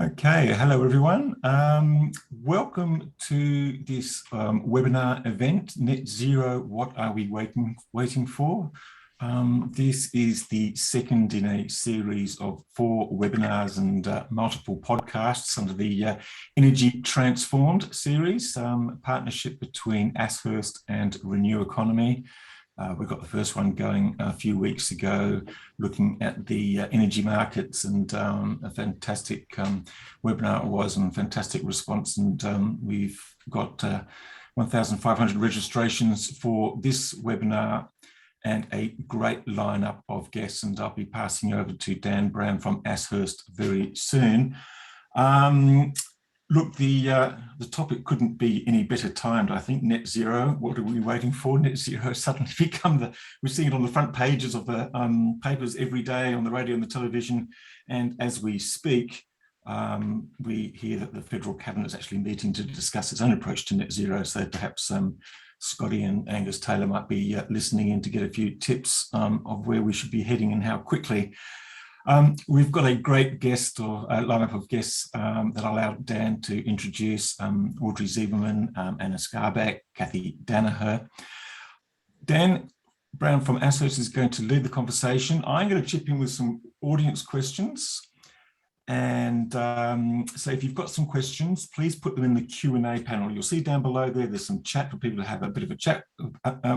Okay, hello everyone. Welcome to this webinar event, Net Zero, What Are We Waiting For? This is the second in a series of 4 webinars and multiple podcasts under the Energy Transformed series, partnership between Ashurst and Renew Economy. We got the first one going a few weeks ago, looking at the energy markets, and a fantastic webinar it was, and fantastic response. And we've got 1,500 registrations for this webinar and a great lineup of guests. And I'll be passing over to Dan Brown from Ashurst very soon. Look, the topic couldn't be any better timed, I think. Net zero, what are we waiting for? Net zero suddenly become we're seeing it on the front pages of the papers every day, on the radio and the television. And as we speak, we hear that the federal cabinet is actually meeting to discuss its own approach to net zero. So perhaps Scotty and Angus Taylor might be listening in to get a few tips of where we should be heading and how quickly. We've got a great guest, or a lineup of guests that I'll allow Dan to introduce: Audrey Zieberman, Anna Skarbek, Kathy Danaher. Dan Brown from Ashurst is going to lead the conversation. I'm going to chip in with some audience questions. And so if you've got some questions, please put them in the Q&A panel. You'll see down below there's some chat for people to have a bit of a chat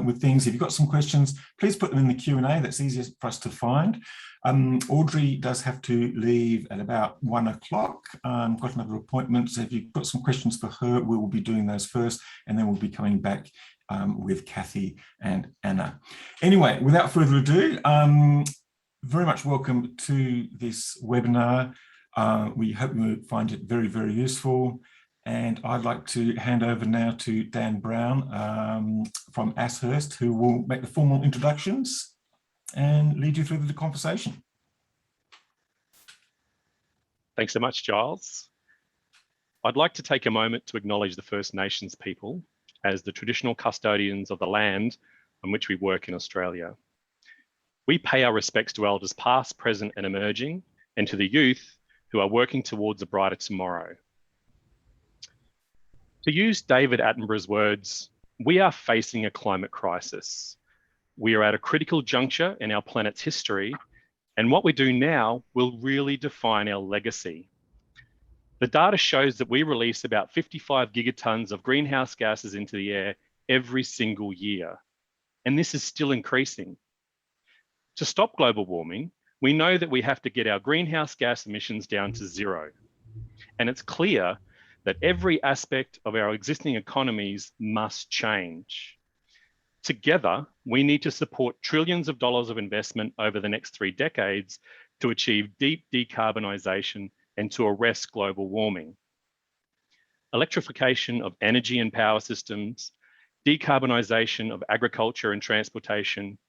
with things. If you've got some questions, please put them in the Q&A. That's easier for us to find. Audrey does have to leave at about 1 o'clock. Got another appointment. So if you've got some questions for her, we will be doing those first, and then we'll be coming back with Kathy and Anna. Anyway, without further ado, very much welcome to this webinar. We hope you find it very, very useful. And I'd like to hand over now to Dan Brown from Ashurst, who will make the formal introductions and lead you through the conversation. Thanks so much, Giles. I'd like to take a moment to acknowledge the First Nations people as the traditional custodians of the land on which we work in Australia. We pay our respects to elders past, present and emerging, and to the youth who are working towards a brighter tomorrow. To use David Attenborough's words, we are facing a climate crisis. We are at a critical juncture in our planet's history, and what we do now will really define our legacy. The data shows that we release about 55 gigatons of greenhouse gases into the air every single year, and this is still increasing. To stop global warming, we know that we have to get our greenhouse gas emissions down to 0. And it's clear that every aspect of our existing economies must change. Together, we need to support trillions of dollars of investment over the next 3 decades to achieve deep decarbonisation and to arrest global warming. Electrification of energy and power systems, decarbonisation of agriculture and transportation,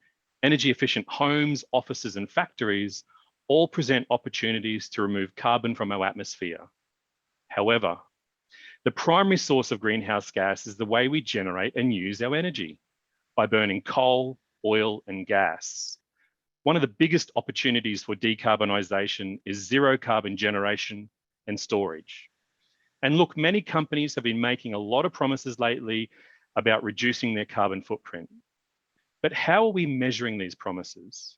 energy efficient homes, offices and factories all present opportunities to remove carbon from our atmosphere. However, the primary source of greenhouse gas is the way we generate and use our energy, by burning coal, oil and gas. One of the biggest opportunities for decarbonisation is zero carbon generation and storage. And look, many companies have been making a lot of promises lately about reducing their carbon footprint. But how are we measuring these promises?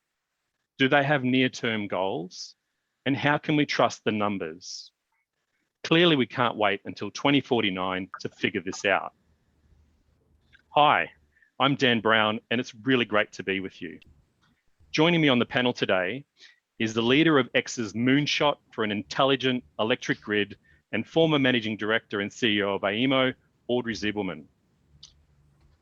Do they have near-term goals? And how can we trust the numbers? Clearly, we can't wait until 2049 to figure this out. Hi, I'm Dan Brown, and it's really great to be with you. Joining me on the panel today is the leader of X's Moonshot for an Intelligent Electric Grid and former Managing Director and CEO of AEMO, Audrey Zieberman.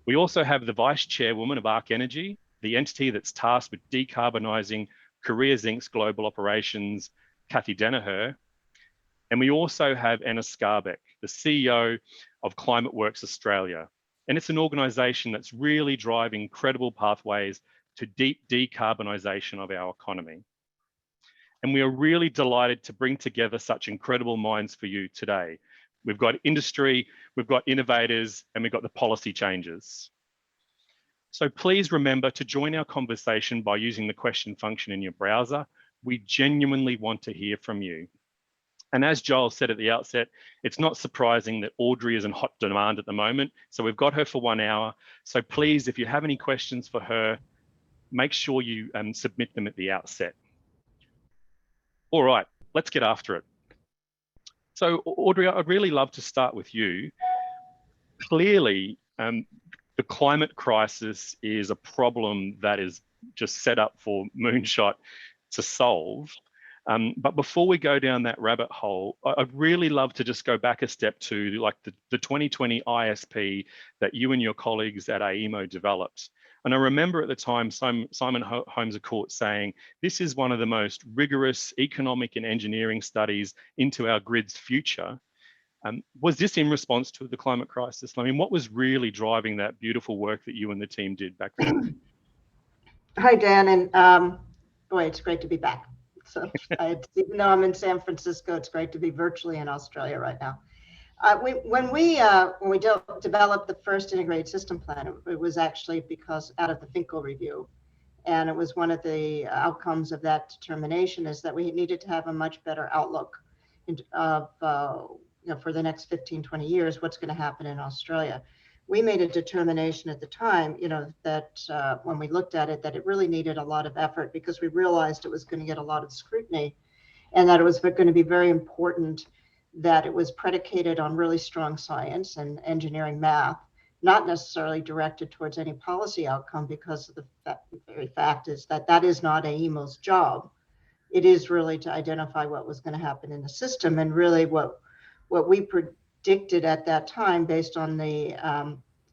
We also have the Vice Chairwoman of Arc Energy, the entity that's tasked with decarbonising Korea Zinc's global operations, Kathy Danaher. And we also have Anna Skarbek, the CEO of Climateworks Australia. And it's an organisation that's really driving credible pathways to deep decarbonisation of our economy. And we are really delighted to bring together such incredible minds for you today. We've got industry, we've got innovators, and we've got the policy changes. So please remember to join our conversation by using the question function in your browser. We genuinely want to hear from you. And as Joel said at the outset, it's not surprising that Audrey is in hot demand at the moment. So we've got her for 1 hour. So please, if you have any questions for her, make sure you submit them at the outset. All right, let's get after it. So Audrey, I'd really love to start with you. Clearly, the climate crisis is a problem that is just set up for Moonshot to solve. But before we go down that rabbit hole, I'd really love to just go back a step to like the 2020 ISP that you and your colleagues at AEMO developed. And I remember at the time, Simon Holmes à Court saying, this is one of the most rigorous economic and engineering studies into our grid's future. Was this in response to the climate crisis? I mean, what was really driving that beautiful work that you and the team did back then? Hi, Dan, and boy, it's great to be back. So even though I'm in San Francisco, it's great to be virtually in Australia right now. When we developed the first integrated system plan, it was actually because out of the Finkel review, and it was one of the outcomes of that determination is that we needed to have a much better outlook of for the next 15, 20 years, what's going to happen in Australia. We made a determination at the time, that when we looked at it, that it really needed a lot of effort because we realized it was going to get a lot of scrutiny and that it was going to be very important that it was predicated on really strong science and engineering math, not necessarily directed towards any policy outcome because of the very fact is that is not AEMO's job. It is really to identify what was going to happen in the system and really what we predicted at that time based on the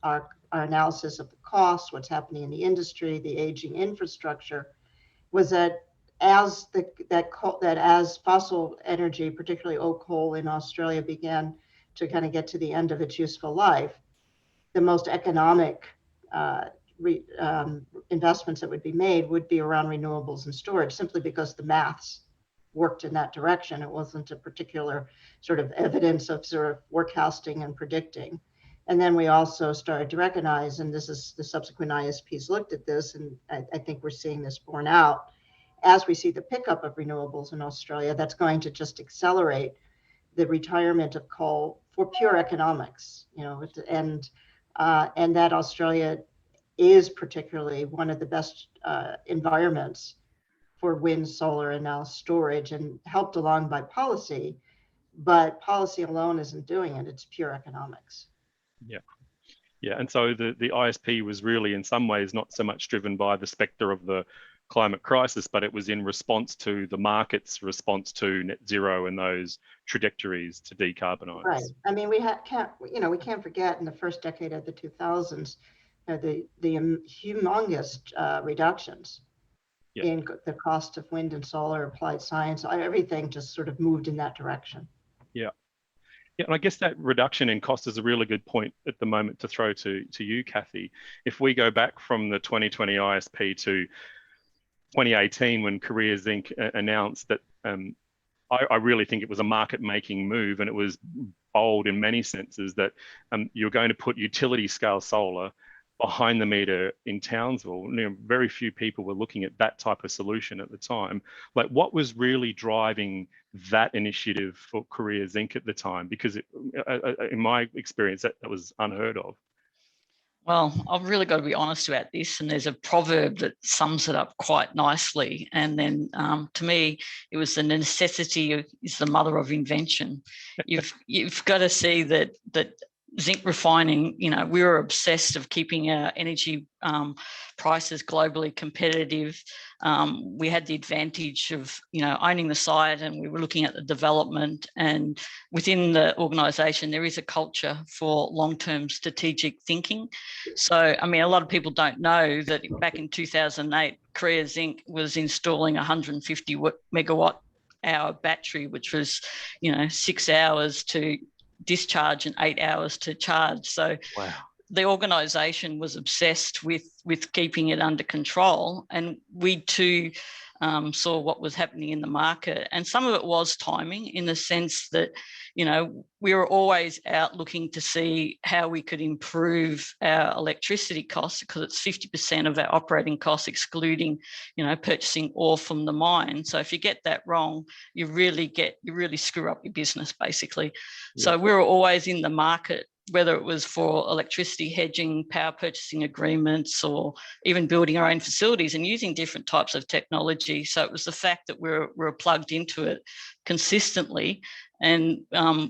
our analysis of the costs, what's happening in the industry, the aging infrastructure, was that as fossil energy, particularly coal in Australia, began to kind of get to the end of its useful life, the most economic investments that would be made would be around renewables and storage, simply because the maths worked in that direction. It wasn't a particular sort of evidence of sort of forecasting and predicting. And then we also started to recognize, and this is the subsequent ISPs looked at this, and I think we're seeing this borne out, as we see the pickup of renewables in Australia, that's going to just accelerate the retirement of coal for pure economics, and that Australia is particularly one of the best environments for wind, solar, and now storage, and helped along by policy, but policy alone isn't doing it. It's pure economics. Yeah. And so the ISP was really in some ways not so much driven by the spectre of the climate crisis, but it was in response to the market's response to net zero and those trajectories to decarbonize. Right. I mean, we can't forget in the first decade of the 2000s, the humongous reductions in the cost of wind and solar, applied science, everything just sort of moved in that direction. Yeah, and I guess that reduction in cost is a really good point at the moment to throw to you, Kathy. If we go back from the 2020 ISP to 2018, when Korea Zinc announced that, I really think it was a market-making move, and it was bold in many senses that you're going to put utility scale solar behind the meter in Townsville. Very few people were looking at that type of solution at the time. Like, what was really driving that initiative for Korea Zinc at the time? Because in my experience, that was unheard of. Well, I've really got to be honest about this, and there's a proverb that sums it up quite nicely. And then to me, it was the necessity is the mother of invention. You've got to see that zinc refining, we were obsessed of keeping our energy prices globally competitive. We had the advantage of, owning the site, and we were looking at the development. And within the organisation, there is a culture for long-term strategic thinking. So, I mean, a lot of people don't know that back in 2008, Korea Zinc was installing 150 megawatt hour battery, which was, 6 hours to discharge and 8 hours to charge. So wow. The organisation was obsessed with keeping it under control, and we too saw what was happening in the market. And some of it was timing, in the sense that, you know, we were always out looking to see how we could improve our electricity costs, because it's 50% of our operating costs, excluding, you know, purchasing ore from the mine. So if you get that wrong, you really screw up your business, basically. Yeah. So we were always in the market, whether it was for electricity hedging, power purchasing agreements, or even building our own facilities and using different types of technology. So it was the fact that we were plugged into it consistently. And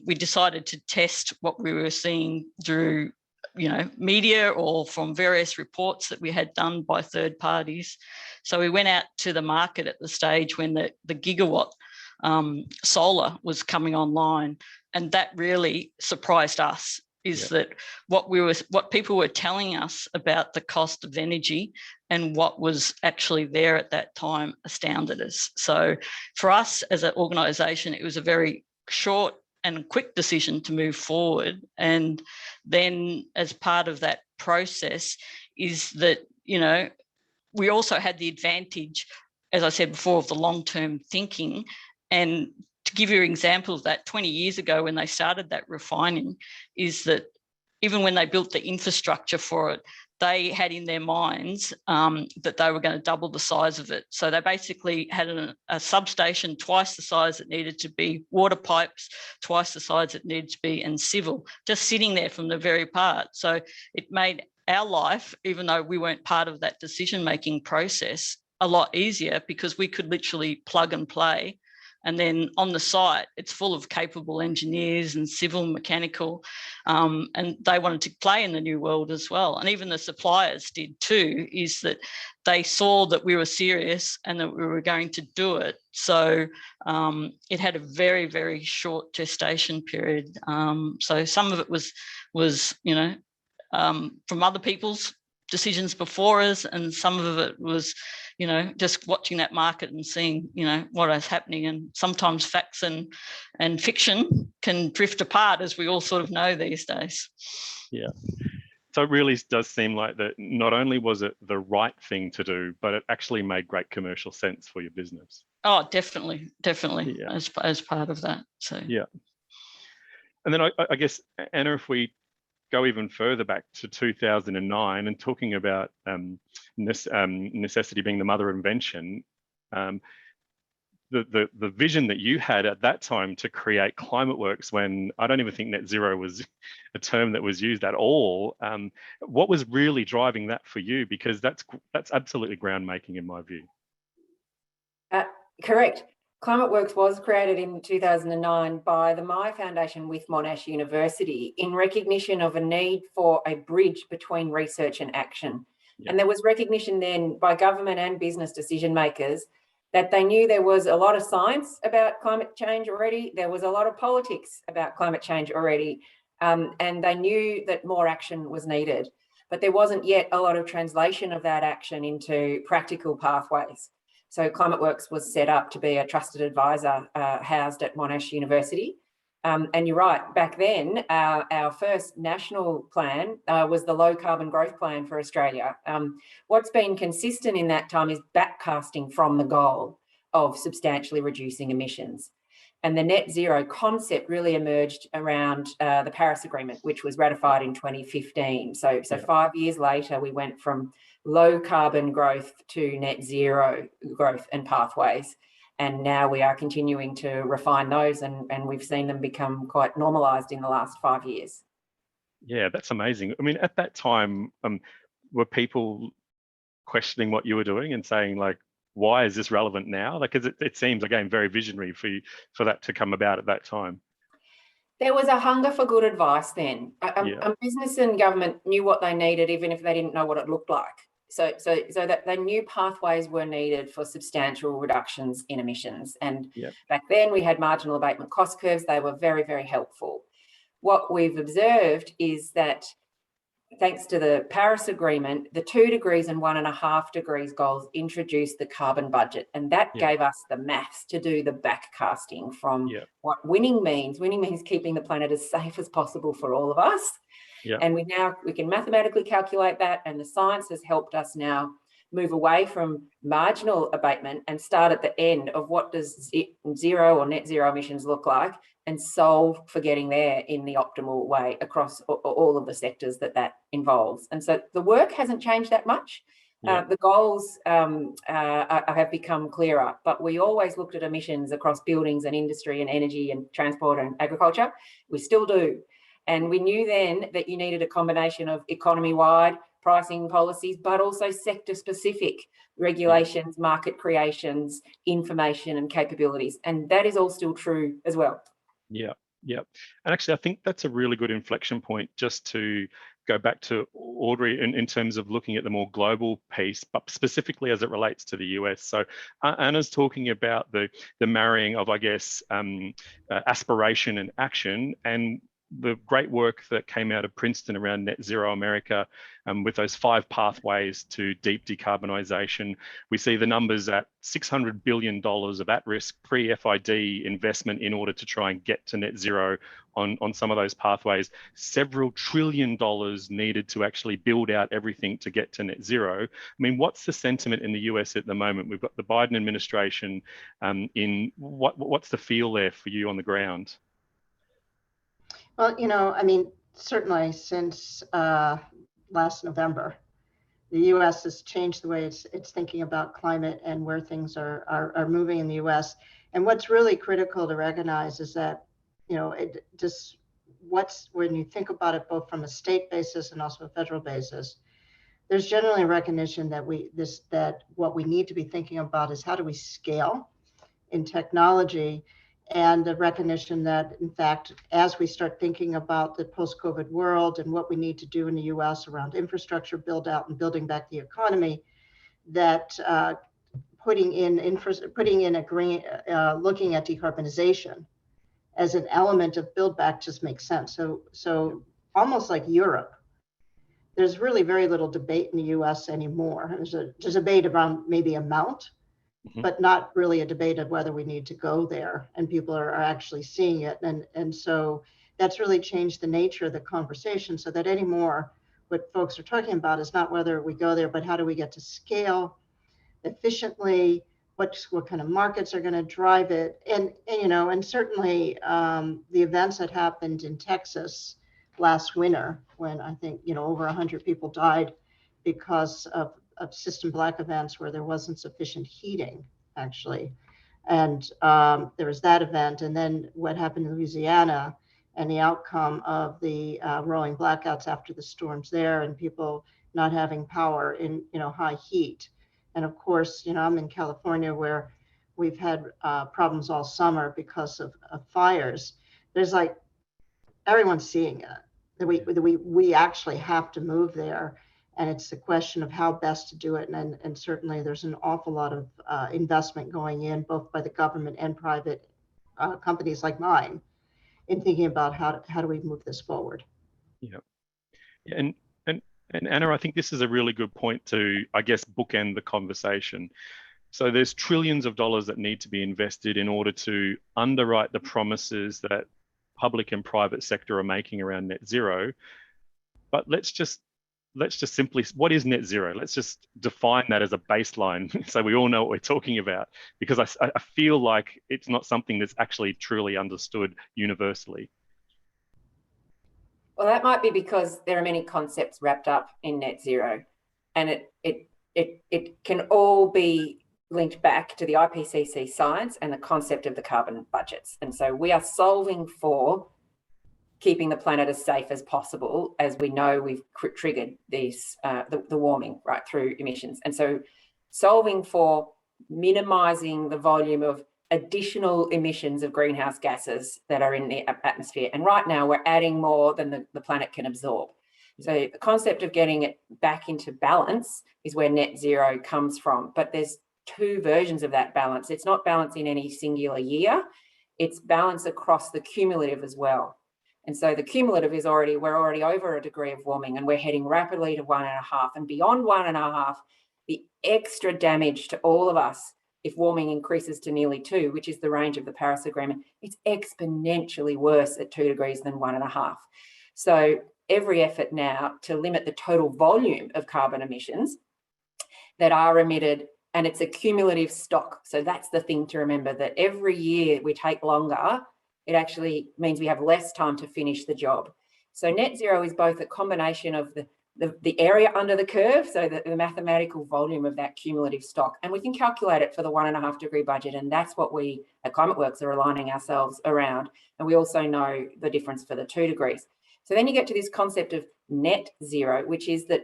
we decided to test what we were seeing through, you know, media or from various reports that we had done by third parties. So we went out to the market at the stage when the gigawatt solar was coming online. And that really surprised us, is that what people were telling us about the cost of energy and what was actually there at that time astounded us. So for us as an organisation, it was a very short and quick decision to move forward. And then as part of that process is that, you know, we also had the advantage, as I said before, of the long-term thinking. And to give you an example of that, 20 years ago when they started that refining, is that even when they built the infrastructure for it, they had in their minds that they were going to double the size of it. So they basically had a substation twice the size it needed to be, water pipes twice the size it needed to be, and civil, just sitting there from the very part. So it made our life, even though we weren't part of that decision-making process, a lot easier, because we could literally plug and play. And then on the site, it's full of capable engineers and civil, mechanical, and they wanted to play in the new world as well. And even the suppliers did too, is that they saw that we were serious and that we were going to do it. So it had a very, very short gestation period. So some of it was you know, from other people's decisions before us, and some of it was, you know, just watching that market and seeing, you know, what is happening. And sometimes facts and fiction can drift apart, as we all sort of know these days. Yeah. So it really does seem like that not only was it the right thing to do, but it actually made great commercial sense for your business. Oh, definitely, yeah. as part of that. So yeah. And then I guess, Anna, if we go even further back to 2009 and talking about necessity being the mother of invention, the vision that you had at that time to create Climateworks, when I don't even think net zero was a term that was used at all, what was really driving that for you? Because that's absolutely groundbreaking in my view. Correct. Climateworks was created in 2009 by the Myer Foundation with Monash University in recognition of a need for a bridge between research and action. Yeah. And there was recognition then by government and business decision makers that they knew there was a lot of science about climate change already, there was a lot of politics about climate change already, and they knew that more action was needed. But there wasn't yet a lot of translation of that action into practical pathways. So Climateworks was set up to be a trusted advisor housed at Monash University. And you're right, back then, our first national plan was the low carbon growth plan for Australia. What's been consistent in that time is backcasting from the goal of substantially reducing emissions. And the net zero concept really emerged around the Paris Agreement, which was ratified in 2015. So 5 years later, we went from low carbon growth to net zero growth and pathways. And now we are continuing to refine those, and we've seen them become quite normalised in the last 5 years. Yeah, that's amazing. I mean, at that time, were people questioning what you were doing and saying, like, why is this relevant now? Like, because it seems, again, very visionary for that to come about at that time. There was a hunger for good advice then. Business and government knew what they needed, even if they didn't know what it looked like. So that they knew pathways were needed for substantial reductions in emissions. And back then we had marginal abatement cost curves. They were very, very helpful. What we've observed is that thanks to the Paris Agreement, the 2 degrees and 1.5 degrees goals introduced the carbon budget. And that gave us the maths to do the backcasting from what winning means. Winning means keeping the planet as safe as possible for all of us. And we can mathematically calculate that, and the science has helped us now move away from marginal abatement and start at the end of what does zero or net zero emissions look like, and solve for getting there in the optimal way across all of the sectors that involves. And so the work hasn't changed that much. Yeah. The goals have become clearer, but we always looked at emissions across buildings and industry and energy and transport and agriculture. We still do. And we knew then that you needed a combination of economy-wide pricing policies, but also sector-specific regulations, market creations, information and capabilities. And that is all still true as well. Yeah, yeah. And actually, I think that's a really good inflection point, just to go back to Audrey in terms of looking at the more global piece, but specifically as it relates to the US. So Anna's talking about the marrying of, I guess, aspiration and action, and the great work that came out of Princeton around Net Zero America, with those 5 pathways to deep decarbonisation. We see the numbers at $600 billion of at-risk pre-FID investment in order to try and get to net zero on some of those pathways. Several $1 trillion needed to actually build out everything to get to net zero. I mean, what's the sentiment in the US at the moment? We've got the Biden administration in. What's the feel there for you on the ground? Well, I mean, certainly since last November, the U.S. has changed the way it's thinking about climate and where things are moving in the U.S. And what's really critical to recognize is that, when you think about it both from a state basis and also a federal basis, there's generally a recognition that what we need to be thinking about is how do we scale in technology, and the recognition that, in fact, as we start thinking about the post-COVID world and what we need to do in the U.S. around infrastructure build out and building back the economy, that putting in a green, looking at decarbonization as an element of build back just makes sense. So almost like Europe, there's really very little debate in the U.S. anymore. There's a debate around maybe amount, but not really a debate of whether we need to go there, and people are actually seeing it. And so that's really changed the nature of the conversation, so that anymore what folks are talking about is not whether we go there, but how do we get to scale efficiently, what kind of markets are going to drive it. And certainly the events that happened in Texas last winter, when I think, over 100 people died because of system black events where there wasn't sufficient heating, actually. And there was that event. And then what happened in Louisiana and the outcome of the rolling blackouts after the storms there, and people not having power in, high heat. And of course, I'm in California, where we've had problems all summer because of fires. There's everyone's seeing it, that we actually have to move there. And it's the question of how best to do it. And certainly there's an awful lot of investment going in, both by the government and private companies like mine, in thinking about how do we move this forward. Yeah. And Anna, I think this is a really good point to, I guess, bookend the conversation. So there's trillions of dollars that need to be invested in order to underwrite the promises that public and private sector are making around net zero. But let's just simply, what is net zero? Let's just define that as a baseline so we all know what we're talking about, because I feel like it's not something that's actually truly understood universally. Well, that might be because there are many concepts wrapped up in net zero, and it can all be linked back to the IPCC science and the concept of the carbon budgets. And so we are solving for keeping the planet as safe as possible, as we know we've triggered these the warming right through emissions. And so solving for minimising the volume of additional emissions of greenhouse gases that are in the atmosphere. And right now we're adding more than the planet can absorb. So the concept of getting it back into balance is where net zero comes from. But there's 2 versions of that balance. It's not balance in any singular year, it's balance across the cumulative as well. And so the cumulative is we're already over a degree of warming, and we're heading rapidly to 1.5, and beyond 1.5, the extra damage to all of us, if warming increases to nearly 2, which is the range of the Paris Agreement, it's exponentially worse at 2 degrees than 1.5. So every effort now to limit the total volume of carbon emissions that are emitted, and it's a cumulative stock. So that's the thing to remember, that every year we take longer, it actually means we have less time to finish the job. So net zero is both a combination of the area under the curve, so the mathematical volume of that cumulative stock, and we can calculate it for the 1.5 degree budget, and that's what we at Climateworks are aligning ourselves around. And we also know the difference for the 2 degrees. So then you get to this concept of net zero, which is that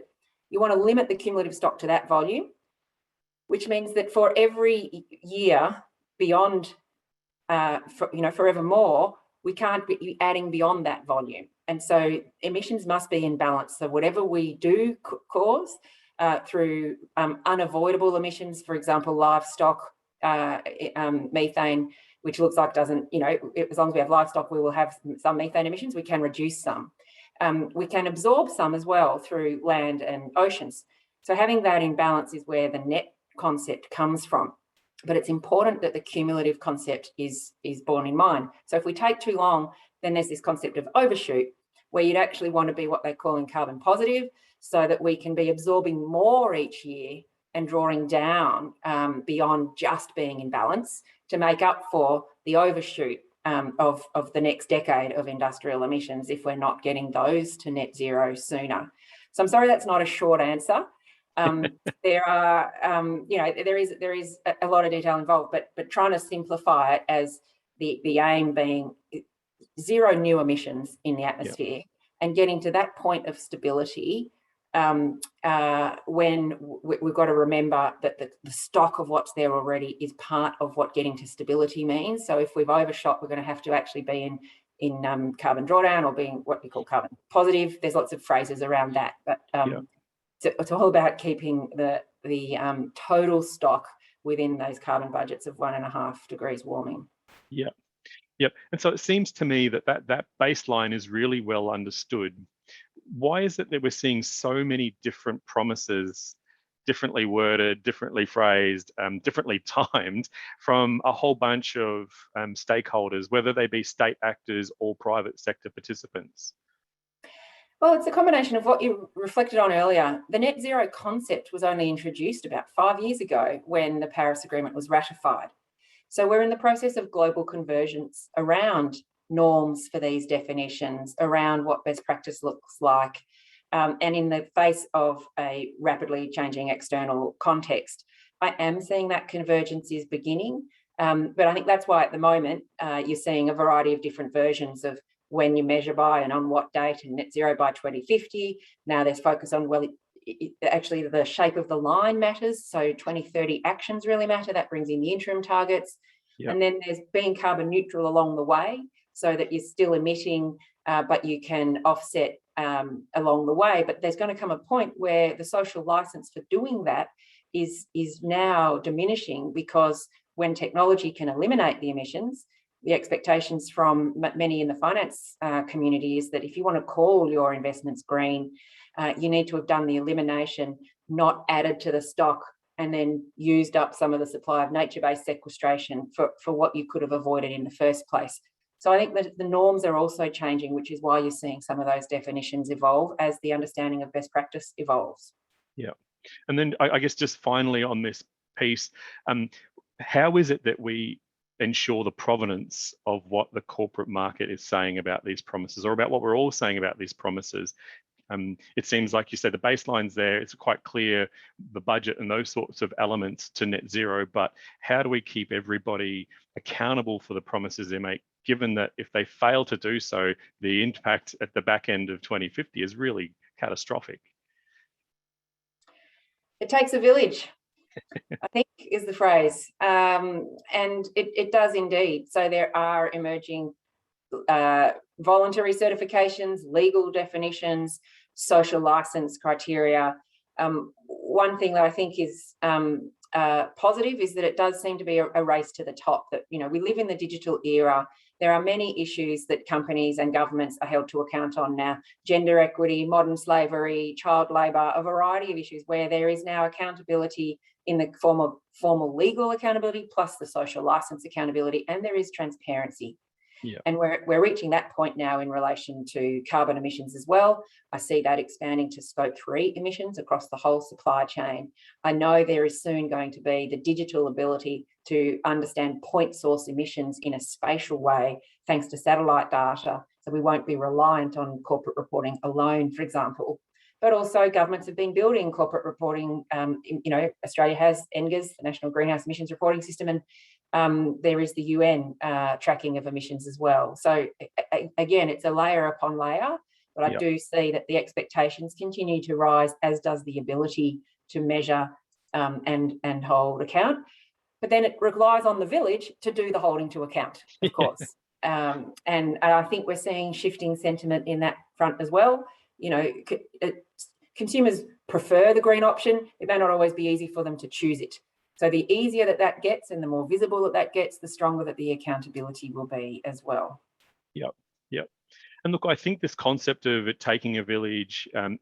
you want to limit the cumulative stock to that volume, which means that for every year beyond, forevermore, we can't be adding beyond that volume. And so emissions must be in balance. So whatever we do cause through unavoidable emissions, for example, livestock, methane, which looks like doesn't, as long as we have livestock, we will have some methane emissions. We can reduce some. We can absorb some as well through land and oceans. So having that in balance is where the net concept comes from. But it's important that the cumulative concept is borne in mind. So if we take too long, then there's this concept of overshoot, where you'd actually want to be what they call in carbon positive, so that we can be absorbing more each year and drawing down beyond just being in balance to make up for the overshoot of the next decade of industrial emissions if we're not getting those to net zero sooner. So I'm sorry that's not a short answer. There are, there is a lot of detail involved, but trying to simplify it as the aim being zero new emissions in the atmosphere, and getting to that point of stability when we've got to remember that the stock of what's there already is part of what getting to stability means. So if we've overshot, we're going to have to actually be in carbon drawdown, or being what we call carbon positive. There's lots of phrases around that, but it's all about keeping the total stock within those carbon budgets of 1.5 degrees warming. Yep. And so it seems to me that baseline is really well understood. Why is it that we're seeing so many different promises, differently worded, differently phrased, differently timed, from a whole bunch of stakeholders, whether they be state actors or private sector participants? Well, it's a combination of what you reflected on earlier. The net zero concept was only introduced about 5 years ago when the Paris Agreement was ratified. So we're in the process of global convergence around norms for these definitions, around what best practice looks like. And in the face of a rapidly changing external context, I am seeing that convergence is beginning. But I think that's why at the moment you're seeing a variety of different versions of when you measure by and on what date, and net zero by 2050. Now there's focus on, well, actually the shape of the line matters. So 2030 actions really matter. That brings in the interim targets. Yep. And then there's being carbon neutral along the way, so that you're still emitting, but you can offset along the way. But there's going to come a point where the social license for doing that is now diminishing, because when technology can eliminate the emissions, the expectations from many in the finance community is that if you want to call your investments green, you need to have done the elimination, not added to the stock and then used up some of the supply of nature-based sequestration for what you could have avoided in the first place. So I think that the norms are also changing, which is why you're seeing some of those definitions evolve as the understanding of best practice evolves. Yeah. And then I guess just finally on this piece, how is it that we ensure the provenance of what the corporate market is saying about these promises, or about what we're all saying about these promises? It seems like you said the baseline's there, it's quite clear, the budget and those sorts of elements to net zero, but how do we keep everybody accountable for the promises they make, given that if they fail to do so, the impact at the back end of 2050 is really catastrophic? It takes a village, I think is the phrase. And it does indeed. So there are emerging voluntary certifications, legal definitions, social license criteria. One thing that I think is positive is that it does seem to be a race to the top, that, we live in the digital era. There are many issues that companies and governments are held to account on now: gender equity, modern slavery, child labour, a variety of issues where there is now accountability in the form of formal legal accountability plus the social license accountability, and there is transparency. Yeah. And we're reaching that point now in relation to carbon emissions as well. I see that expanding to scope 3 emissions across the whole supply chain. I know there is soon going to be the digital ability to understand point source emissions in a spatial way, thanks to satellite data. So we won't be reliant on corporate reporting alone, for example. But also governments have been building corporate reporting. Australia has NGES, the National Greenhouse Emissions Reporting System, and there is the UN tracking of emissions as well. So again, it's a layer upon layer, but I do see that the expectations continue to rise, as does the ability to measure and hold account. But then it relies on the village to do the holding to account, of course. And I think we're seeing shifting sentiment in that front as well. Consumers prefer the green option. It may not always be easy for them to choose it. So the easier that gets and the more visible that gets, the stronger that the accountability will be as well. Yep. And look, I think this concept of it taking a village and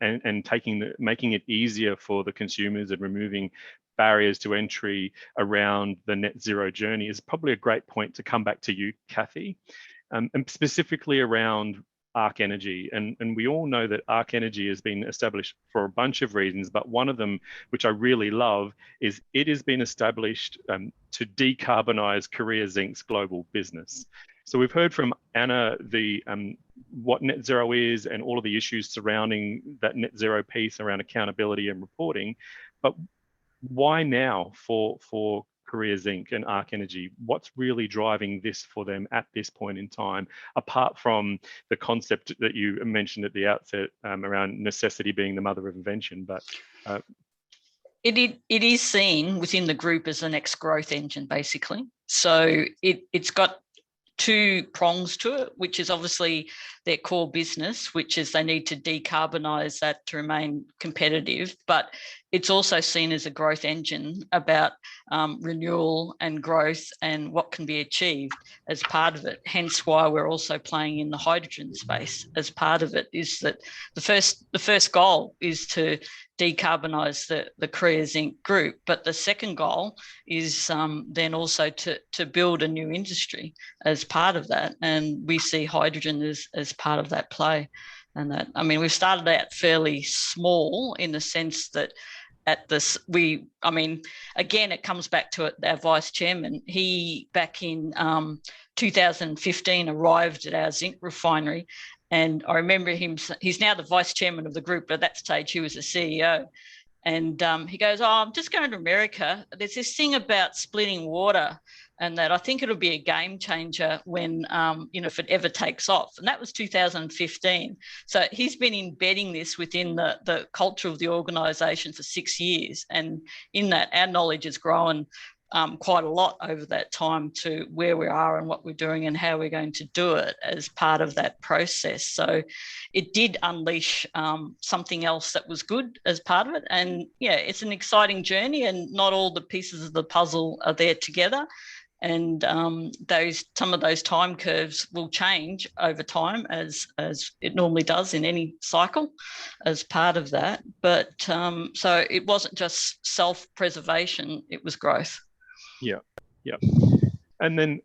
making it easier for the consumers and removing barriers to entry around the net zero journey is probably a great point to come back to you, Kathy, and specifically around Arc Energy. And we all know that Arc Energy has been established for a bunch of reasons, but one of them, which I really love, is it has been established to decarbonize Korea Zinc's global business. So we've heard from Anna what net zero is and all of the issues surrounding that net zero piece around accountability and reporting, but why now for Korea Zinc and Arc Energy? What's really driving this for them at this point in time, apart from the concept that you mentioned at the outset around necessity being the mother of invention? But it is seen within the group as the next growth engine, basically. So it's got two prongs to it, which is obviously their core business, which is they need to decarbonise that to remain competitive. But it's also seen as a growth engine about renewal and growth and what can be achieved as part of it. Hence why we're also playing in the hydrogen space as part of it. Is that the first goal is to decarbonise the Korea Zinc group, but the second goal is then also to build a new industry as part of that, and we see hydrogen as part of that play. And that, I mean, we've started out fairly small in the sense that again, it comes back to our vice chairman. He, back in 2015, arrived at our zinc refinery. And I remember him, he's now the vice chairman of the group, but at that stage he was a CEO. And he goes, I'm just going to America. There's this thing about splitting water, and that I think it'll be a game changer when, if it ever takes off. And that was 2015. So he's been embedding this within the culture of the organisation for 6 years. And in that, our knowledge has grown quite a lot over that time to where we are and what we're doing and how we're going to do it as part of that process. So it did unleash something else that was good as part of it. And yeah, it's an exciting journey, and not all the pieces of the puzzle are there together. And some of those time curves will change over time, as it normally does in any cycle, as part of that. But so it wasn't just self-preservation; it was growth. Yeah. And then,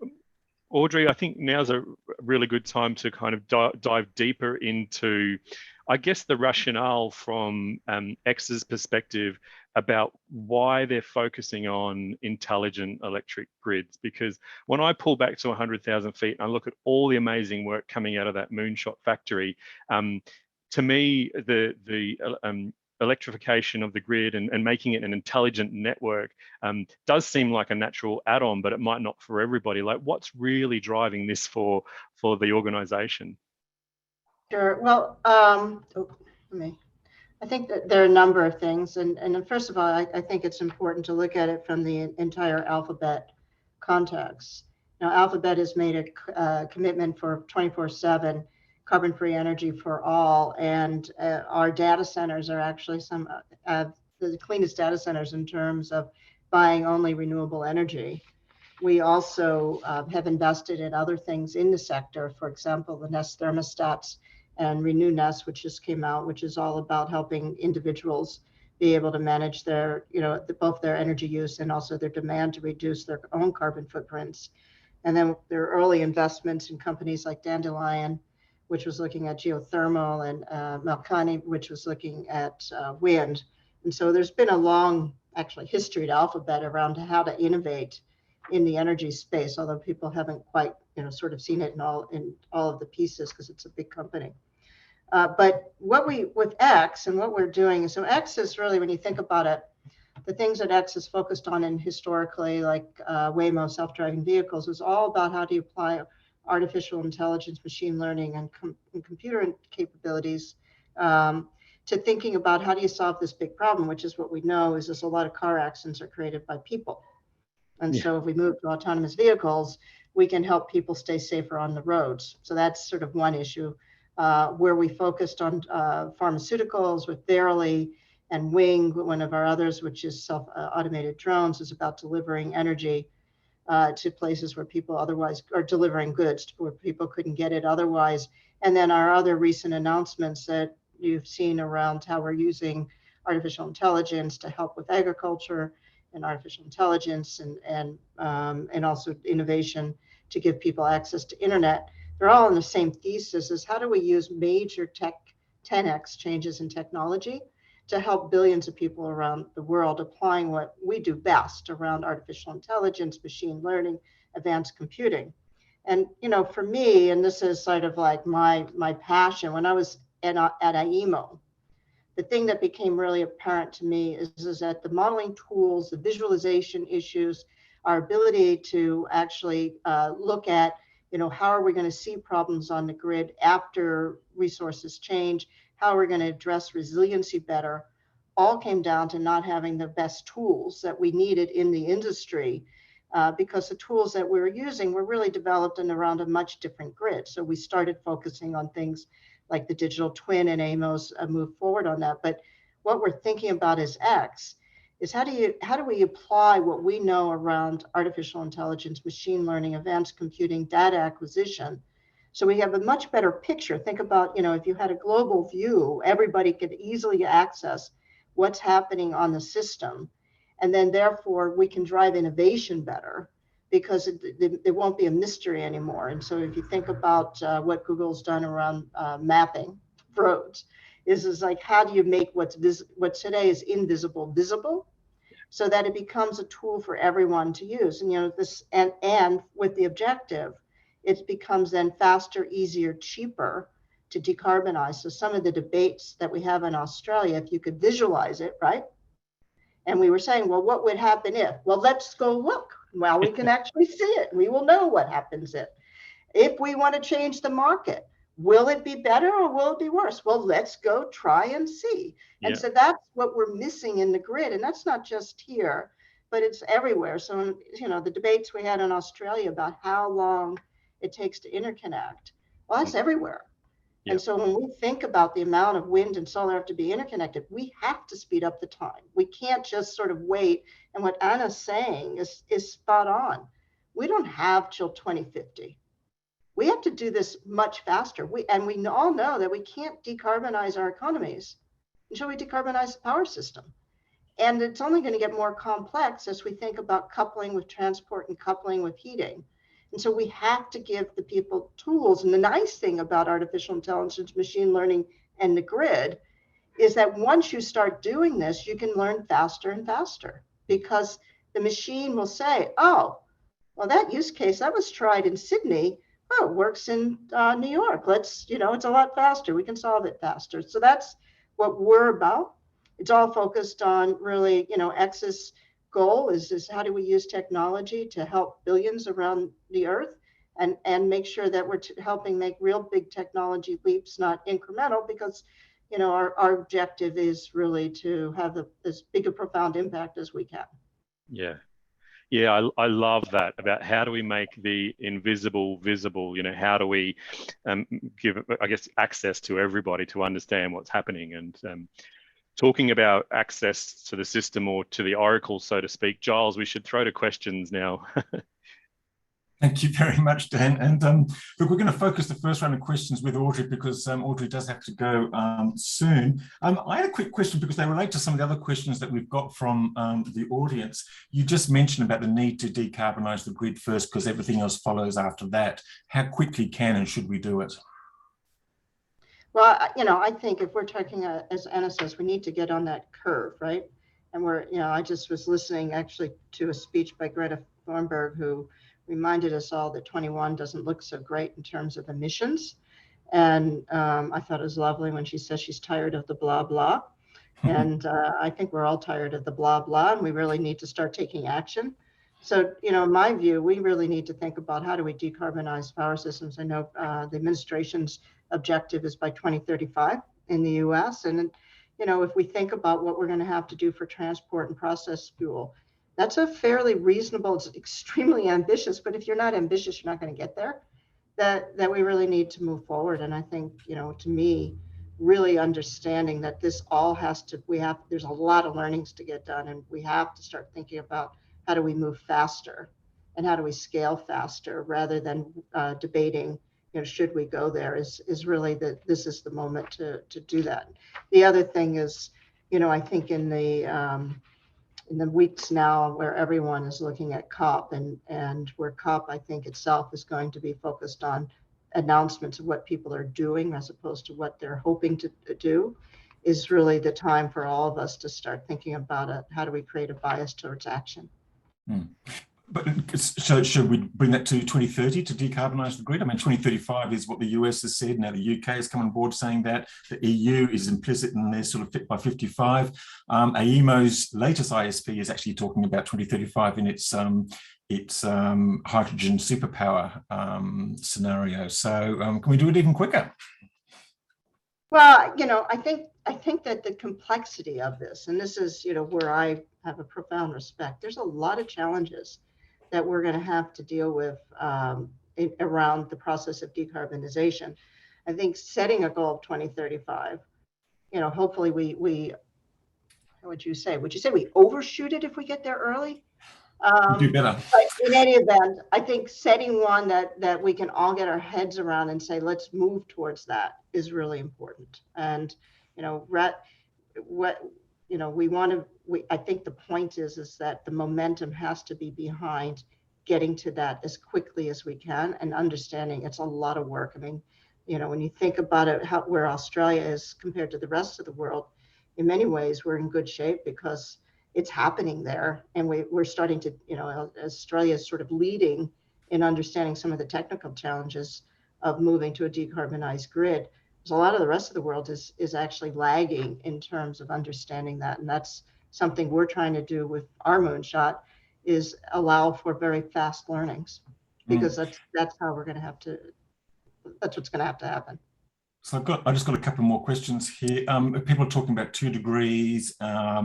Audrey, I think now's a really good time to kind of dive deeper into, I guess, the rationale from X's perspective about why they're focusing on intelligent electric grids. Because when I pull back to 100,000 feet and I look at all the amazing work coming out of that moonshot factory, to me, the electrification of the grid and making it an intelligent network does seem like a natural add-on, but it might not for everybody. Like, what's really driving this for the organization? Sure. Well, I think that there are a number of things. And first of all, I think it's important to look at it from the entire Alphabet context. Now, Alphabet has made a commitment for 24/7 carbon-free energy for all. And our data centers are actually some of the cleanest data centers in terms of buying only renewable energy. We also have invested in other things in the sector. For example, the Nest thermostats and Renew Nest, which just came out, which is all about helping individuals be able to manage their, both their energy use and also their demand to reduce their own carbon footprints. And then there are early investments in companies like Dandelion, which was looking at geothermal, and Malkani, which was looking at wind. And so there's been a long, actually, history to Alphabet around how to innovate in the energy space, although people haven't quite, sort of seen it in all of the pieces because it's a big company. But with X and what we're doing, so X is really, when you think about it, the things that X is focused on, and historically, like Waymo, self-driving vehicles, is all about how do you apply artificial intelligence, machine learning, and computer capabilities to thinking about how do you solve this big problem, which is what we know is there's a lot of car accidents are created by people. And so if we move to autonomous vehicles, we can help people stay safer on the roads. So that's sort of one issue where we focused on pharmaceuticals with Verily, and Wing, one of our others, which is self-automated drones, is about delivering energy to places where people otherwise are delivering goods where people couldn't get it otherwise. And then our other recent announcements that you've seen around how we're using artificial intelligence to help with agriculture, and artificial intelligence, and also innovation to give people access to internet. They're all in the same thesis: is how do we use major 10x changes in technology to help billions of people around the world applying what we do best around artificial intelligence, machine learning, advanced computing. And for me, and this is sort of like my passion, when I was at IEMO, the thing that became really apparent to me is that the modeling tools, the visualization issues, our ability to actually look at, how are we going to see problems on the grid after resources change, how we're going to address resiliency better, all came down to not having the best tools that we needed in the industry, because the tools that we were using were really developed and around a much different grid. So we started focusing on things like the digital twin, and AMO's moved forward on that. But what we're thinking about is X, is how do we apply what we know around artificial intelligence, machine learning, advanced computing, data acquisition, so we have a much better picture. Think about, if you had a global view, everybody could easily access what's happening on the system. And then therefore we can drive innovation better because it won't be a mystery anymore. And so if you think about what Google's done around mapping roads, is like, how do you make what today is invisible visible, so that it becomes a tool for everyone to use? And this, and with the objective, it becomes then faster, easier, cheaper to decarbonize. So some of the debates that we have in Australia, if you could visualize it, right? And we were saying, well, what would happen if? Well, let's go look. Well, we can actually see it. We will know what happens if we want to change the market. Will it be better or will it be worse? Well, let's go try and see. And so that's what we're missing in the grid. And that's not just here, but it's everywhere. So, the debates we had in Australia about how long it takes to interconnect, well, that's everywhere. And so when we think about the amount of wind and solar have to be interconnected, we have to speed up the time. We can't just sort of wait. And what Anna's saying is spot on. We don't have till 2050. We have to do this much faster. We all know that we can't decarbonize our economies until we decarbonize the power system. And it's only going to get more complex as we think about coupling with transport and coupling with heating. And so we have to give the people tools. And the nice thing about artificial intelligence, machine learning, and the grid is that once you start doing this, you can learn faster and faster, because the machine will say, oh, well, that use case, that was tried in Sydney. Oh, it works in New York. Let's, it's a lot faster. We can solve it faster. So that's what we're about. It's all focused on really, X's goal is how do we use technology to help billions around the earth, and make sure that we're helping make real big technology leaps, not incremental, because our objective is really to have as big a profound impact as we can. I love that, about how do we make the invisible visible. How do we give, I guess, access to everybody to understand what's happening. And talking about access to the system, or to the oracle, so to speak, Giles, we should throw to questions now. Thank you very much, Dan. And look, we're going to focus the first round of questions with Audrey because Audrey does have to go soon. I had a quick question because they relate to some of the other questions that we've got from the audience. You just mentioned about the need to decarbonise the grid first because everything else follows after that. How quickly can and should we do it? Well, I think if we're talking as Anna says, we need to get on that curve, right? And I just was listening actually to a speech by Greta Thunberg, who reminded us all that 21 doesn't look so great in terms of emissions. And I thought it was lovely when she says she's tired of the blah, blah. And I think we're all tired of the blah, blah, and we really need to start taking action. So, in my view, we really need to think about how do we decarbonize power systems. I know the administration's objective is by 2035 in the US. And, if we think about what we're going to have to do for transport and process fuel, that's a fairly reasonable, it's extremely ambitious, but if you're not ambitious, you're not going to get there, that we really need to move forward. And I think, to me, really understanding that this all there's a lot of learnings to get done, and we have to start thinking about how do we move faster and how do we scale faster rather than debating, should we go there is really that this is the moment to do that. The other thing is, I think in the weeks now where everyone is looking at COP and where COP, I think itself is going to be focused on announcements of what people are doing as opposed to what they're hoping to do, is really the time for all of us to start thinking about it. How do we create a bias towards action? But so should we bring that to 2030 to decarbonise the grid? I mean, 2035 is what the US has said. Now the UK has come on board saying that. The EU is implicit in their sort of fit by 55. AEMO's latest ISP is actually talking about 2035 in its hydrogen superpower scenario. So can we do it even quicker? Well, I think that the complexity of this, and this is, where I have a profound respect, there's a lot of challenges that we're going to have to deal with around the process of decarbonization. I think setting a goal of 2035, hopefully we how would you say we overshoot it if we get there early? Do better. But in any event, I think setting one that we can all get our heads around and say, let's move towards that is really important. And, I think the point is that the momentum has to be behind getting to that as quickly as we can and understanding it's a lot of work. I mean, when you think about it, where Australia is compared to the rest of the world, in many ways, we're in good shape because it's happening there. And we're starting to, Australia is sort of leading in understanding some of the technical challenges of moving to a decarbonized grid. So a lot of the rest of the world is actually lagging in terms of understanding that. And that's something we're trying to do with our moonshot, is allow for very fast learnings, because that's how we're going to have to, that's what's going to have to happen. So I just got a couple more questions here. People are talking about 2 degrees. A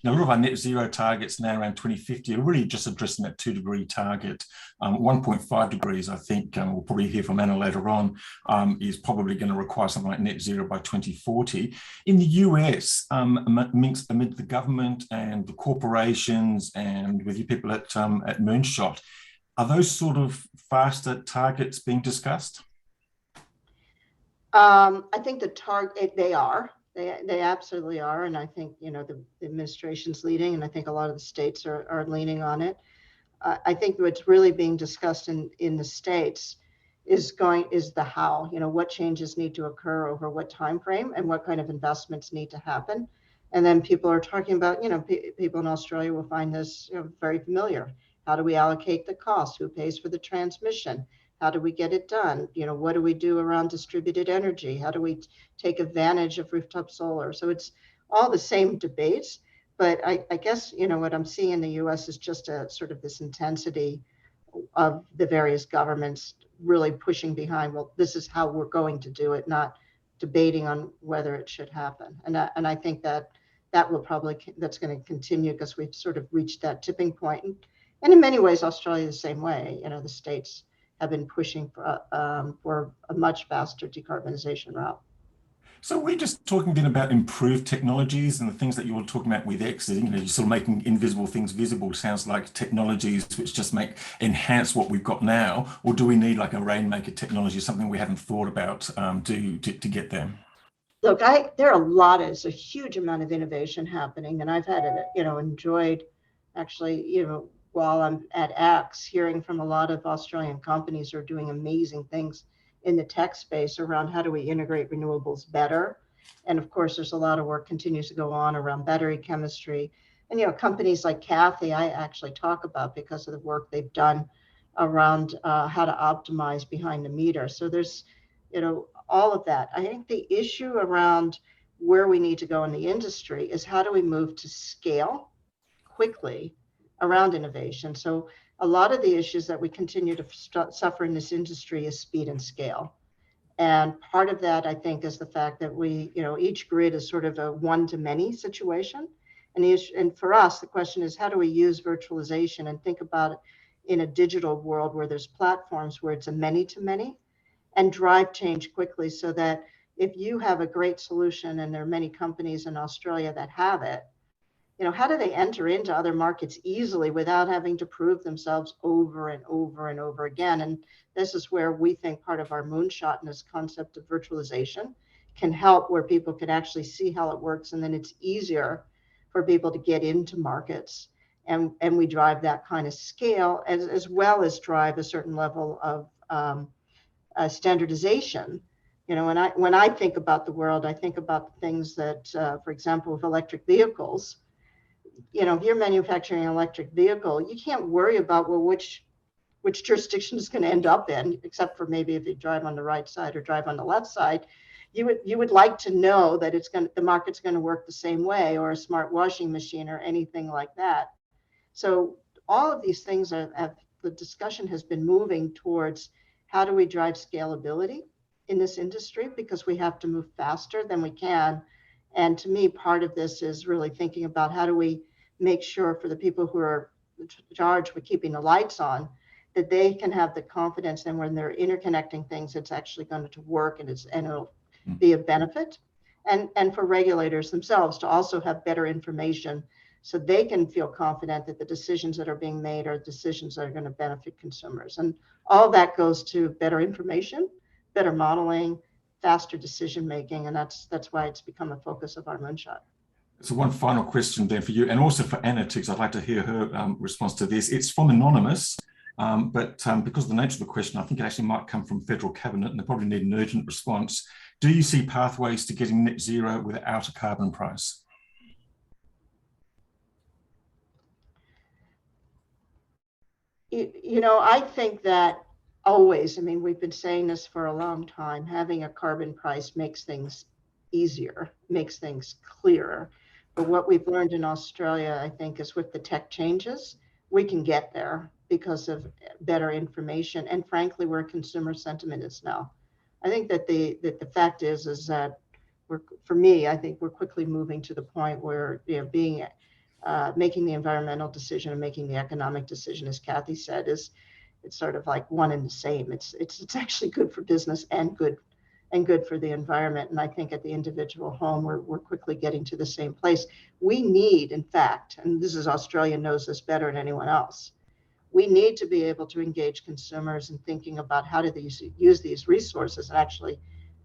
lot of our net zero targets now around 2050 are really just addressing that 2-degree target. 1.5 degrees, I think, we'll probably hear from Anna later on, is probably going to require something like net zero by 2040. In the US, amid the government and the corporations and with you people at Moonshot, are those sort of faster targets being discussed? I think the target, they absolutely are. And I think, the administration's leading, and I think a lot of the states are leaning on it. I think what's really being discussed in the states is the how, what changes need to occur over what time frame and what kind of investments need to happen. And then people are talking about, people in Australia will find this very familiar. How do we allocate the cost? Who pays for the transmission? How do we get it done? What do we do around distributed energy? How do we take advantage of rooftop solar? So it's all the same debates, but I guess, what I'm seeing in the US is just a sort of this intensity of the various governments really pushing behind, well, this is how we're going to do it, not debating on whether it should happen. And I think that's going to continue because we've sort of reached that tipping point. And in many ways, Australia the same way, the states have been pushing for a much faster decarbonization route. So we're just talking then about improved technologies and the things that you were talking about with X, you know, you're sort of making invisible things visible. Sounds like technologies which just enhance what we've got now, or do we need like a rainmaker technology, something we haven't thought about to get there? Look, there's a huge amount of innovation happening, and I've had it, enjoyed actually, while I'm at X, hearing from a lot of Australian companies who are doing amazing things in the tech space around how do we integrate renewables better. And of course, there's a lot of work continues to go on around battery chemistry. And, companies like Kathy, I actually talk about because of the work they've done around how to optimize behind the meter. So there's, all of that. I think the issue around where we need to go in the industry is how do we move to scale quickly around innovation. So a lot of the issues that we continue to suffer in this industry is speed and scale. And part of that, I think, is the fact that each grid is sort of a one-to-many situation. And for us, the question is, how do we use virtualization and think about it in a digital world where there's platforms where it's a many-to-many, and drive change quickly so that if you have a great solution, and there are many companies in Australia that have it, how do they enter into other markets easily without having to prove themselves over and over and over again? And this is where we think part of our moonshot and this concept of virtualization can help, where people can actually see how it works, and then it's easier for people to get into markets. And we drive that kind of scale as well as drive a certain level of standardization. When I think about the world, I think about the things that, for example, with electric vehicles, if you're manufacturing an electric vehicle, you can't worry about, well, which jurisdiction is going to end up in, except for maybe if you drive on the right side or drive on the left side. You would like to know that the market's going to work the same way, or a smart washing machine or anything like that. So all of these things the discussion has been moving towards how do we drive scalability in this industry, because we have to move faster than we can. And to me, part of this is really thinking about how do we make sure for the people who are charged with keeping the lights on, that they can have the confidence that when they're interconnecting things, it's actually going to work and it'll be a benefit. And for regulators themselves to also have better information so they can feel confident that the decisions that are being made are decisions that are going to benefit consumers. And all that goes to better information, better modeling, faster decision making, and that's why it's become a focus of our moonshot. So one final question then for you, and also for Anna too, because I'd like to hear her response to this. It's from Anonymous, but because of the nature of the question, I think it actually might come from Federal Cabinet, and they probably need an urgent response. Do you see pathways to getting net zero without a carbon price? I think that always, we've been saying this for a long time, having a carbon price makes things easier, makes things clearer. But what we've learned in Australia, I think, is with the tech changes, we can get there because of better information and frankly, where consumer sentiment is now. I think that the fact is that I think we're quickly moving to the point where, making the environmental decision and making the economic decision, as Kathy said, it's sort of like one and the same. It's actually good for business and good for the environment. And I think at the individual home, we're quickly getting to the same place. We need, in fact, and this is Australia knows this better than anyone else, we need to be able to engage consumers in thinking about how do they use these resources. And actually,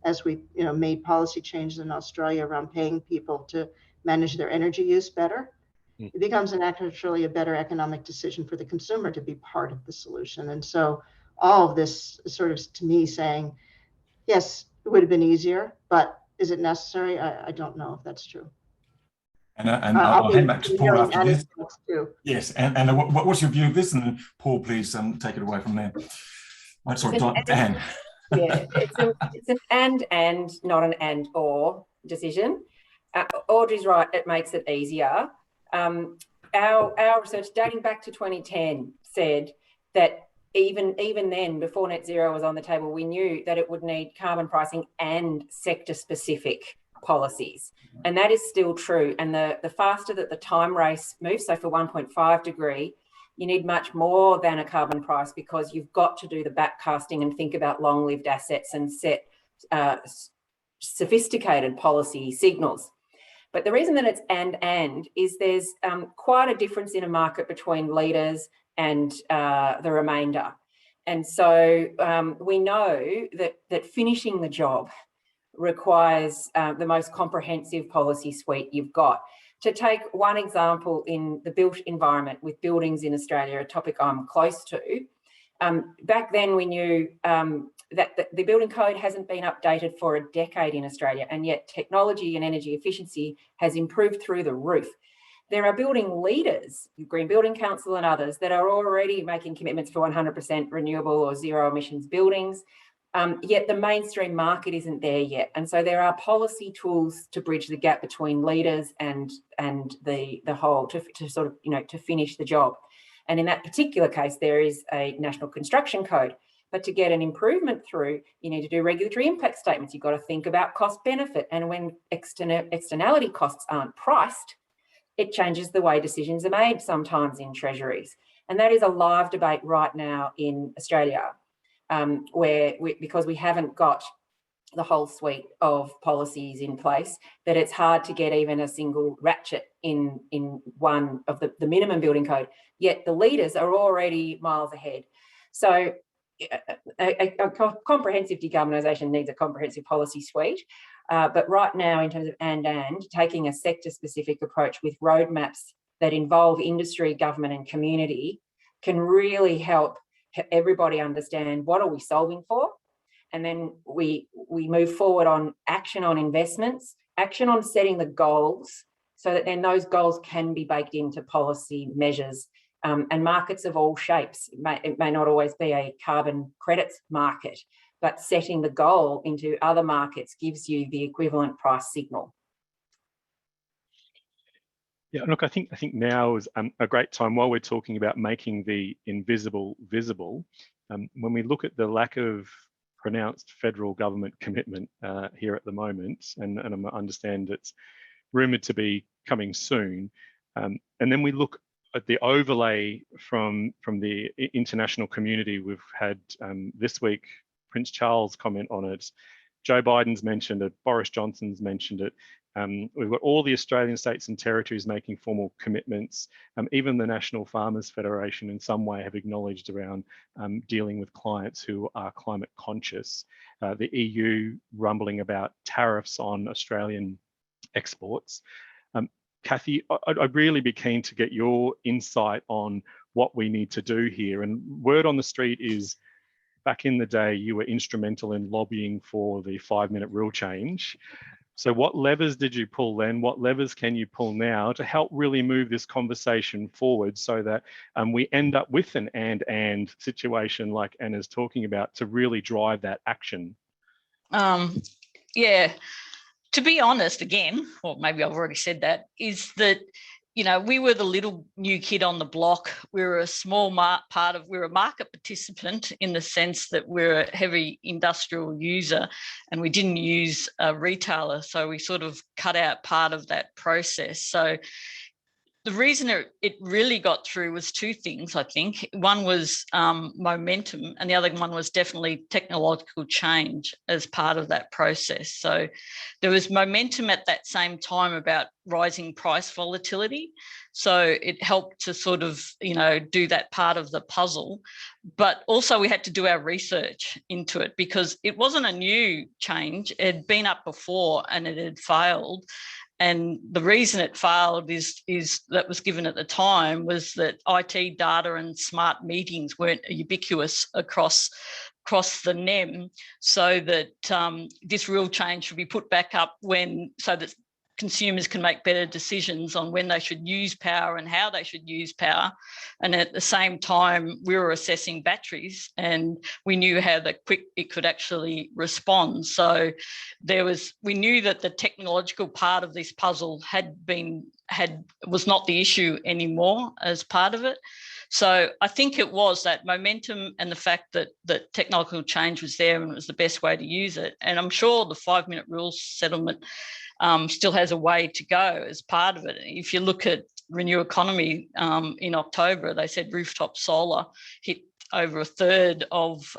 as we made policy changes in Australia around paying people to manage their energy use better, it becomes actually a better economic decision for the consumer to be part of the solution. And so all of this is sort of, to me, saying, yes, it would have been easier, but is it necessary? I don't know if that's true. And I'll hand back to Paul after this. Too. Yes, and what's your view of this? And then Paul, please take it away from there. Oh, sorry, Dan. Yeah, it's an and, not an and or decision. Audrey's right, it makes it easier. Our research dating back to 2010 said that even then, before net zero was on the table, we knew that it would need carbon pricing and sector-specific policies. And that is still true. And the faster that the time race moves, so for 1.5 degree, you need much more than a carbon price, because you've got to do the backcasting and think about long-lived assets and set sophisticated policy signals. But the reason that it's and is there's quite a difference in a market between leaders and the remainder. And so we know that finishing the job requires the most comprehensive policy suite you've got. To take one example in the built environment with buildings in Australia, a topic I'm close to, back then we knew that the building code hasn't been updated for a decade in Australia, and yet technology and energy efficiency has improved through the roof. There are building leaders, Green Building Council and others, that are already making commitments for 100% renewable or zero emissions buildings, yet the mainstream market isn't there yet. And so there are policy tools to bridge the gap between leaders and the whole to sort of, to finish the job. And in that particular case, there is a national construction code. But to get an improvement through, you need to do regulatory impact statements. You've got to think about cost benefit. And when externality costs aren't priced, it changes the way decisions are made sometimes in treasuries. And that is a live debate right now in Australia, because we haven't got the whole suite of policies in place, that it's hard to get even a single ratchet in one of the minimum building code, yet the leaders are already miles ahead. So a comprehensive decarbonisation needs a comprehensive policy suite. But right now, in terms of and taking a sector-specific approach with roadmaps that involve industry, government and community can really help everybody understand what are we solving for. And then we move forward on action on investments, action on setting the goals, so that then those goals can be baked into policy measures. And markets of all shapes. It may not always be a carbon credits market, but setting the goal into other markets gives you the equivalent price signal. Yeah, look, I think now is a great time while we're talking about making the invisible visible. When we look at the lack of pronounced federal government commitment here at the moment, and I understand it's rumoured to be coming soon, and then we look at the overlay from the international community. We've had this week Prince Charles comment on it, Joe Biden's mentioned it, Boris Johnson's mentioned it. We've got all the Australian states and territories making formal commitments. Even the National Farmers Federation in some way have acknowledged around dealing with clients who are climate conscious. The EU rumbling about tariffs on Australian exports. Kathy, I'd really be keen to get your insight on what we need to do here. And word on the street is, back in the day, you were instrumental in lobbying for the 5-minute rule change. So what levers did you pull then? What levers can you pull now to help really move this conversation forward so that we end up with an and situation like Anna's talking about to really drive that action? Yeah. To be honest, again, or maybe I've already said that, is that, we were the little new kid on the block. We were a small we're a market participant in the sense that we're a heavy industrial user and we didn't use a retailer. So we sort of cut out part of that process. So the reason it really got through was two things, I think. One was momentum, and the other one was definitely technological change as part of that process. So there was momentum at that same time about rising price volatility. So it helped to sort of, do that part of the puzzle. But also we had to do our research into it because it wasn't a new change. It had been up before and it had failed. And the reason it failed is that was given at the time was that IT data and smart meetings weren't ubiquitous across the NEM, so that this real change should be put back up so that consumers can make better decisions on when they should use power and how they should use power. And at the same time, we were assessing batteries and we knew how quick it could actually respond. So we knew that the technological part of this puzzle was not the issue anymore as part of it. So I think it was that momentum and the fact that technological change was there and it was the best way to use it. And I'm sure the 5-minute rules settlement still has a way to go as part of it. If you look at Renew Economy in October, they said rooftop solar hit over a third of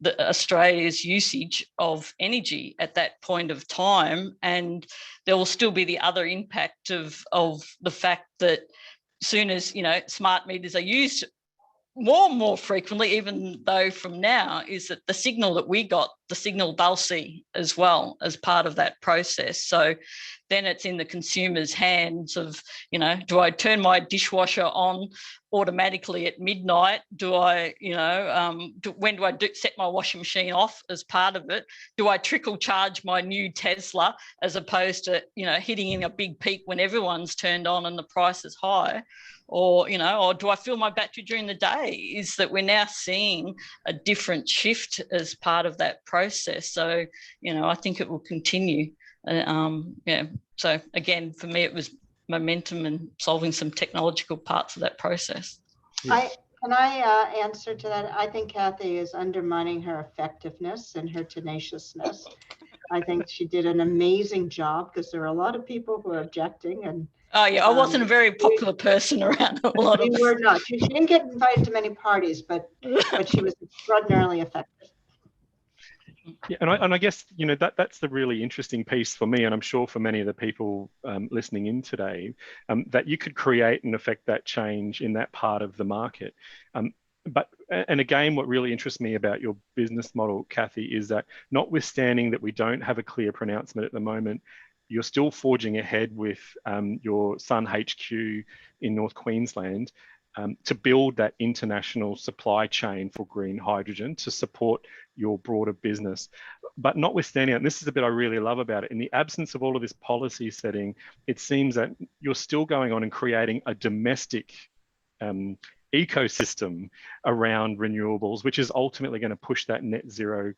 Australia's usage of energy at that point of time. And there will still be the other impact of the fact that soon as, smart meters are used more and more frequently, even though from now, is that the signal that we got, the signal they'll see as well as part of that process. So then it's in the consumer's hands of, do I turn my dishwasher on automatically at midnight? Do I, when do I set my washing machine off as part of it? Do I trickle charge my new Tesla as opposed to, hitting in a big peak when everyone's turned on and the price is high? Or, or do I fill my battery during the day? Is that we're now seeing a different shift as part of that process. So, I think it will continue. So again, for me, it was momentum and solving some technological parts of that process. Can I answer to that? I think Kathy is undermining her effectiveness and her tenaciousness. I think she did an amazing job because there are a lot of people who are objecting. And oh yeah, I wasn't a very popular person around a lot of. You were not. She didn't get invited to many parties, but she was extraordinarily effective. Yeah, and I guess that's the really interesting piece for me, and I'm sure for many of the people listening in today, that you could create and affect that change in that part of the market. And again, what really interests me about your business model, Kathy, is that notwithstanding that we don't have a clear pronouncement at the moment, you're still forging ahead with your Sun HQ in North Queensland to build that international supply chain for green hydrogen to support your broader business. But notwithstanding, and this is the bit I really love about it, in the absence of all of this policy setting, it seems that you're still going on and creating a domestic ecosystem around renewables, which is ultimately going to push that net zero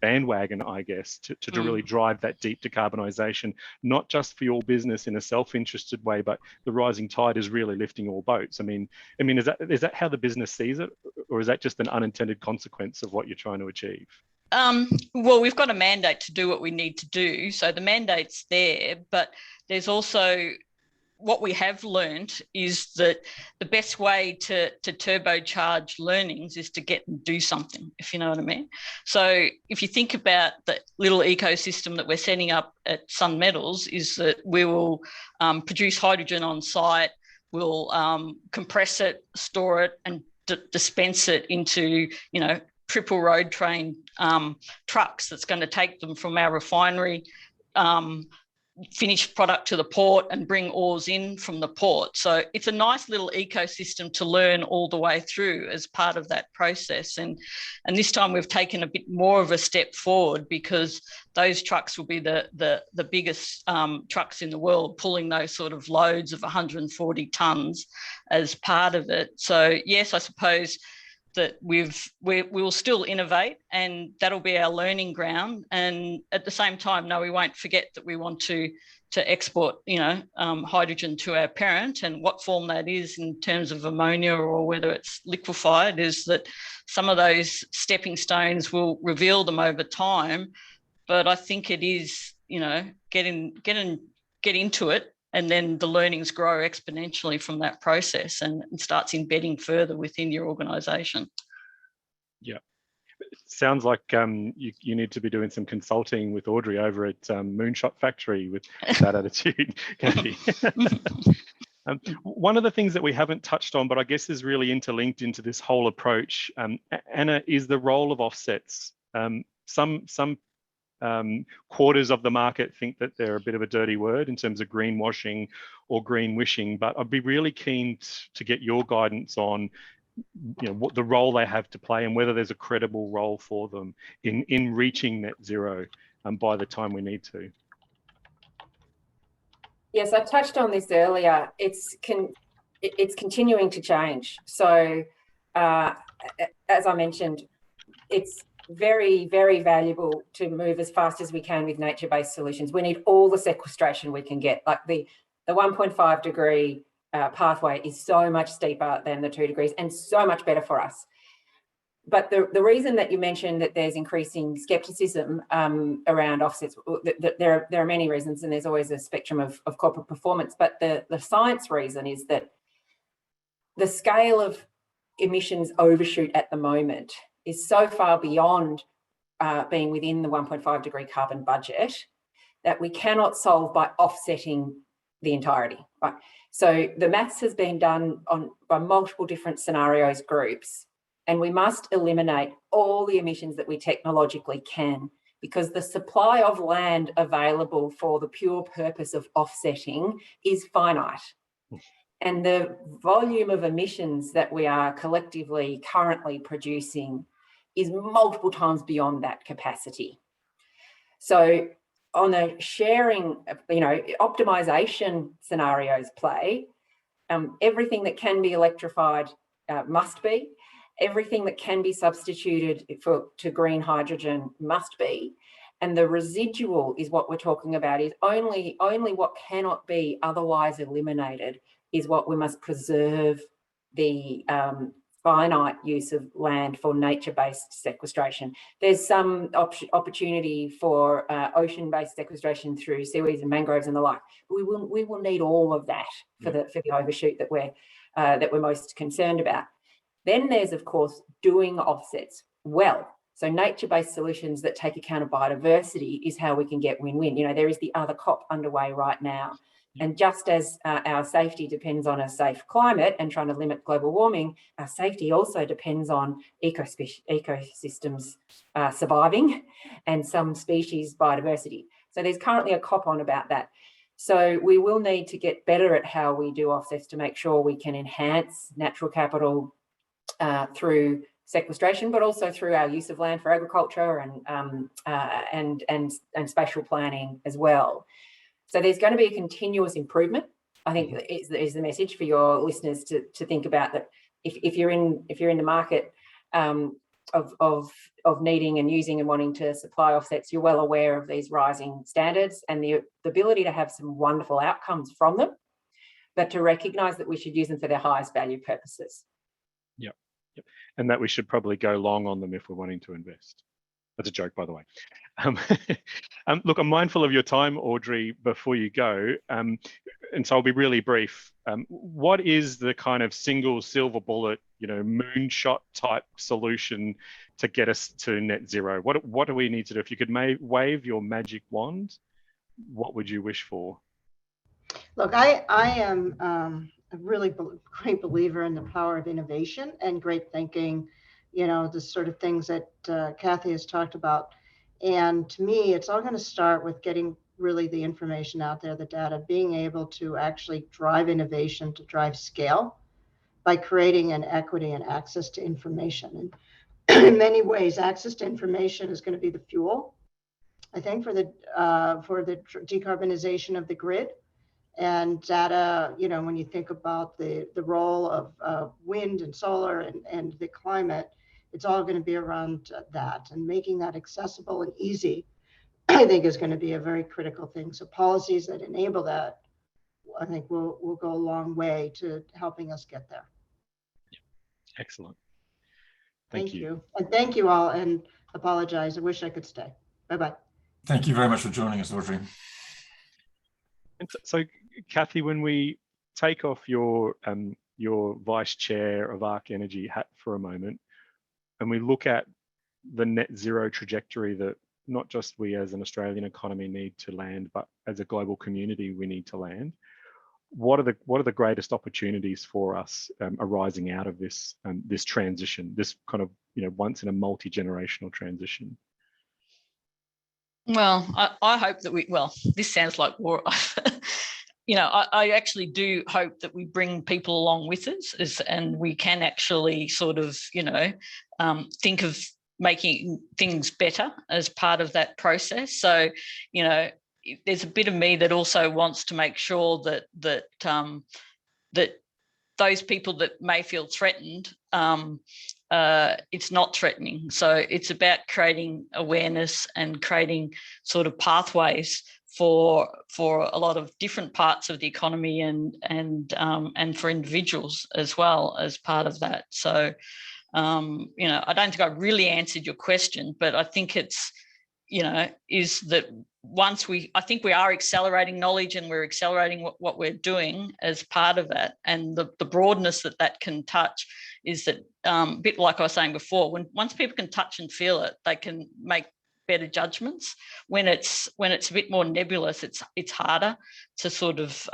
bandwagon, I guess, to really drive that deep decarbonisation, not just for your business in a self-interested way, but the rising tide is really lifting all boats. I mean, is that how the business sees it, or is that just an unintended consequence of what you're trying to achieve? Well, we've got a mandate to do what we need to do, so the mandate's there, but there's also what we have learned is that the best way to turbocharge learnings is to get and do something, if you know what I mean. So if you think about the little ecosystem that we're setting up at Sun Metals, is that we will produce hydrogen on site, we'll compress it, store it, and dispense it into, triple road train trucks that's going to take them from our refinery finished product to the port and bring ores in from the port. So it's a nice little ecosystem to learn all the way through as part of that process. And this time we've taken a bit more of a step forward because those trucks will be the biggest trucks in the world, pulling those sort of loads of 140 tonnes as part of it. So yes, I suppose that we will still innovate, and that'll be our learning ground. And at the same time, no, we won't forget that we want to export, hydrogen to our parent, and what form that is in terms of ammonia or whether it's liquefied, is that some of those stepping stones will reveal them over time. But I think it is, get into it, and then the learnings grow exponentially from that process and starts embedding further within your organisation. Yeah. Sounds like you need to be doing some consulting with Audrey over at Moonshot Factory with that attitude, Kathy. One of the things that we haven't touched on, but I guess is really interlinked into this whole approach, Anna, is the role of offsets. Some quarters of the market think that they're a bit of a dirty word in terms of greenwashing or green wishing, but I'd be really keen to get your guidance on what the role they have to play and whether there's a credible role for them in reaching net zero by the time we need to. Yes, I touched on this earlier. It's continuing to change. So as I mentioned, it's very, very valuable to move as fast as we can with nature-based solutions. We need all the sequestration we can get. Like the 1.5 degree pathway is so much steeper than the 2 degrees and so much better for us. But the reason that you mentioned that there's increasing skepticism around offsets, there are many reasons, and there's always a spectrum of corporate performance. But the science reason is that the scale of emissions overshoot at the moment is so far beyond being within the 1.5 degree carbon budget that we cannot solve by offsetting the entirety. Right? So the maths has been done by multiple different scenarios groups, and we must eliminate all the emissions that we technologically can, because the supply of land available for the pure purpose of offsetting is finite. And the volume of emissions that we are collectively currently producing is multiple times beyond that capacity. So on the sharing, optimization scenarios play, everything that can be electrified must be. Everything that can be substituted to green hydrogen must be. And the residual is what we're talking about, is only what cannot be otherwise eliminated is what we must preserve the finite use of land for nature-based sequestration. There's some opportunity for ocean-based sequestration through seaweeds and mangroves and the like. We will need all of that for the overshoot that we're most concerned about. Then there's, of course, doing offsets well. So nature-based solutions that take account of biodiversity is how we can get win-win. There is the other COP underway right now. And just as our safety depends on a safe climate and trying to limit global warming, our safety also depends on ecosystems surviving and some species biodiversity. So there's currently a COP on about that. So we will need to get better at how we do offsets to make sure we can enhance natural capital through sequestration, but also through our use of land for agriculture and spatial planning as well. So there's going to be a continuous improvement, I think, is the message for your listeners to think about. That if you're in the market of needing and using and wanting to supply offsets, you're well aware of these rising standards and the ability to have some wonderful outcomes from them, but to recognise that we should use them for their highest value purposes. Yep. And that we should probably go long on them if we're wanting to invest. That's a joke, by the way. Look, I'm mindful of your time, Audrey, before you go. And so I'll be really brief. What is the kind of single silver bullet, moonshot type solution to get us to net zero? What do we need to do? If you could wave your magic wand, what would you wish for? Look, I am a really great believer in the power of innovation and great thinking, the sort of things that Kathy has talked about. And to me, it's all going to start with getting really the information out there, the data, being able to actually drive innovation, to drive scale by creating an equity and access to information. And in many ways, access to information is going to be the fuel, I think, for the decarbonization of the grid. And data, when you think about the role of wind and solar and the climate, it's all going to be around that, and making that accessible and easy, I think, is going to be a very critical thing. So policies that enable that, I think, will go a long way to helping us get there. Excellent. Thank you. And thank you all, and apologize. I wish I could stay. Bye-bye. Thank you very much for joining us, Audrey. And so, Kathy, when we take off your vice chair of ARC Energy hat for a moment, and we look at the net zero trajectory that not just we as an Australian economy need to land, but as a global community we need to land, what are the greatest opportunities for us arising out of this transition, this kind of once in a multi-generational transition? Well, I hope that this sounds like war. I actually do hope that we bring people along with us, and we can actually sort of, think of making things better as part of that process. So, there's a bit of me that also wants to make sure that those people that may feel threatened, it's not threatening. So it's about creating awareness and creating sort of pathways for a lot of different parts of the economy and for individuals as well as part of that. So, I don't think I really answered your question, but I think it's, is that I think we are accelerating knowledge and we're accelerating what we're doing as part of that, and the broadness that can touch is that a bit like I was saying before, once people can touch and feel it, they can make better judgments. When it's a bit more nebulous, it's harder to sort of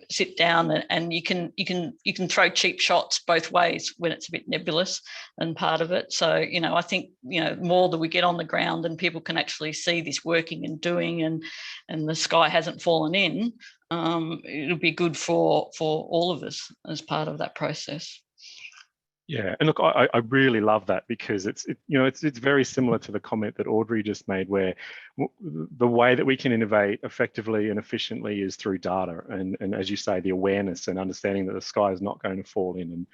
sit down and you can throw cheap shots both ways when it's a bit nebulous and part of it. So I think more that we get on the ground and people can actually see this working and doing and the sky hasn't fallen in, it'll be good for all of us as part of that process. Yeah, and look, I really love that, because it's very similar to the comment that Audrey just made, where the way that we can innovate effectively and efficiently is through data, and as you say, the awareness and understanding that the sky is not going to fall in. And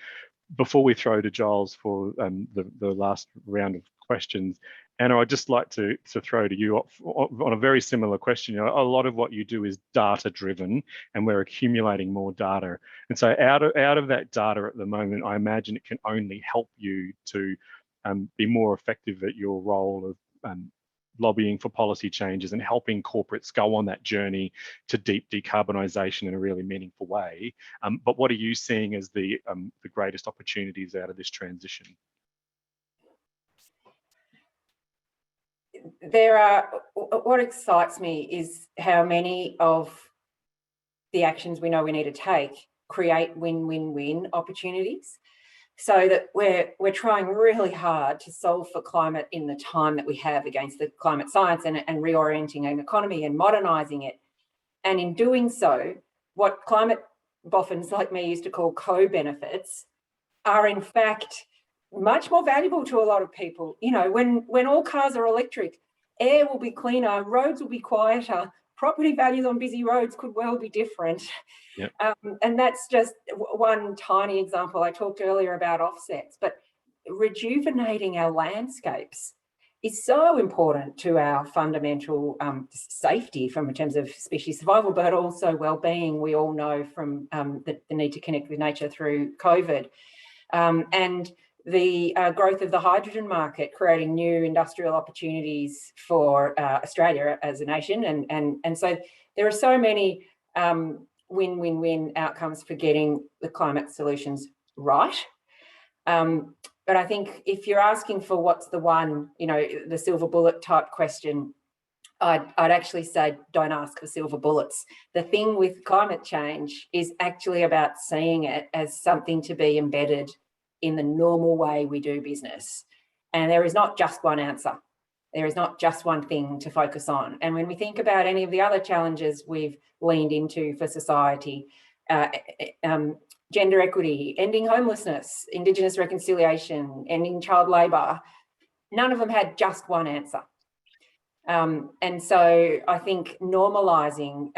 before we throw to Giles for the last round of questions, Anna, I'd just like to throw to you on a very similar question. A lot of what you do is data driven, and we're accumulating more data. And so out of that data at the moment, I imagine it can only help you to be more effective at your role of lobbying for policy changes and helping corporates go on that journey to deep decarbonisation in a really meaningful way. But what are you seeing as the greatest opportunities out of this transition? What excites me is how many of the actions we know we need to take create win-win-win opportunities, so that we're trying really hard to solve for climate in the time that we have against the climate science and reorienting an economy and modernising it. And in doing so, what climate boffins like me used to call co-benefits are in fact much more valuable to a lot of people. When all cars are electric, air will be cleaner, roads will be quieter, property values on busy roads could well be different. Yep. And that's just one tiny example. I talked earlier about offsets, but rejuvenating our landscapes is so important to our fundamental safety in terms of species survival, but also well-being. We all know from the need to connect with nature through COVID. And the growth of the hydrogen market, creating new industrial opportunities for Australia as a nation. And so there are so many win-win-win outcomes for getting the climate solutions right. But I think if you're asking for what's the one, the silver bullet type question, I'd actually say don't ask for silver bullets. The thing with climate change is actually about seeing it as something to be embedded in the normal way we do business. And there is not just one answer. There is not just one thing to focus on. And when we think about any of the other challenges we've leaned into for society, gender equity, ending homelessness, Indigenous reconciliation, ending child labour, none of them had just one answer. And so I think normalising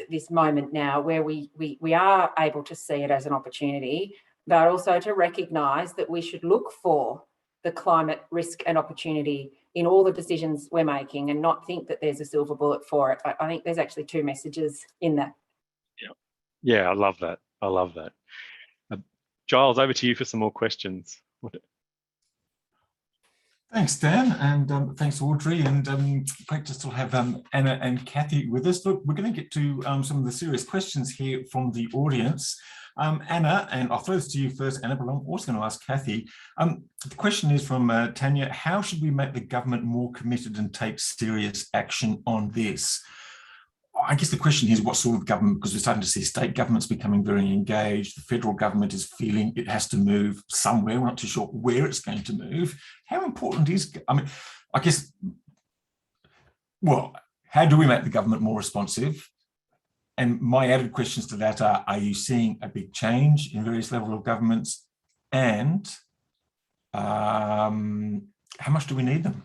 this moment now, where we are able to see it as an opportunity, but also to recognise that we should look for the climate risk and opportunity in all the decisions we're making, and not think that there's a silver bullet for it. I think there's actually two messages in that. Yeah, I love that. I love that. Giles, over to you for some more questions. Thanks, Dan, and thanks, Audrey, and great to still have Anna and Kathy with us. Look, we're going to get to some of the serious questions here from the audience. Anna, and I'll throw this to you first, Anna, but I'm also going to ask Kathy. The question is from Tanya: how should we make the government more committed and take serious action on this? I guess the question is what sort of government, because we're starting to see state governments becoming very engaged. The federal government is feeling it has to move somewhere. We're not too sure where it's going to move. How important is, I guess, well, how do we make the government more responsive? And my added questions to that are you seeing a big change in various levels of governments? And how much do we need them?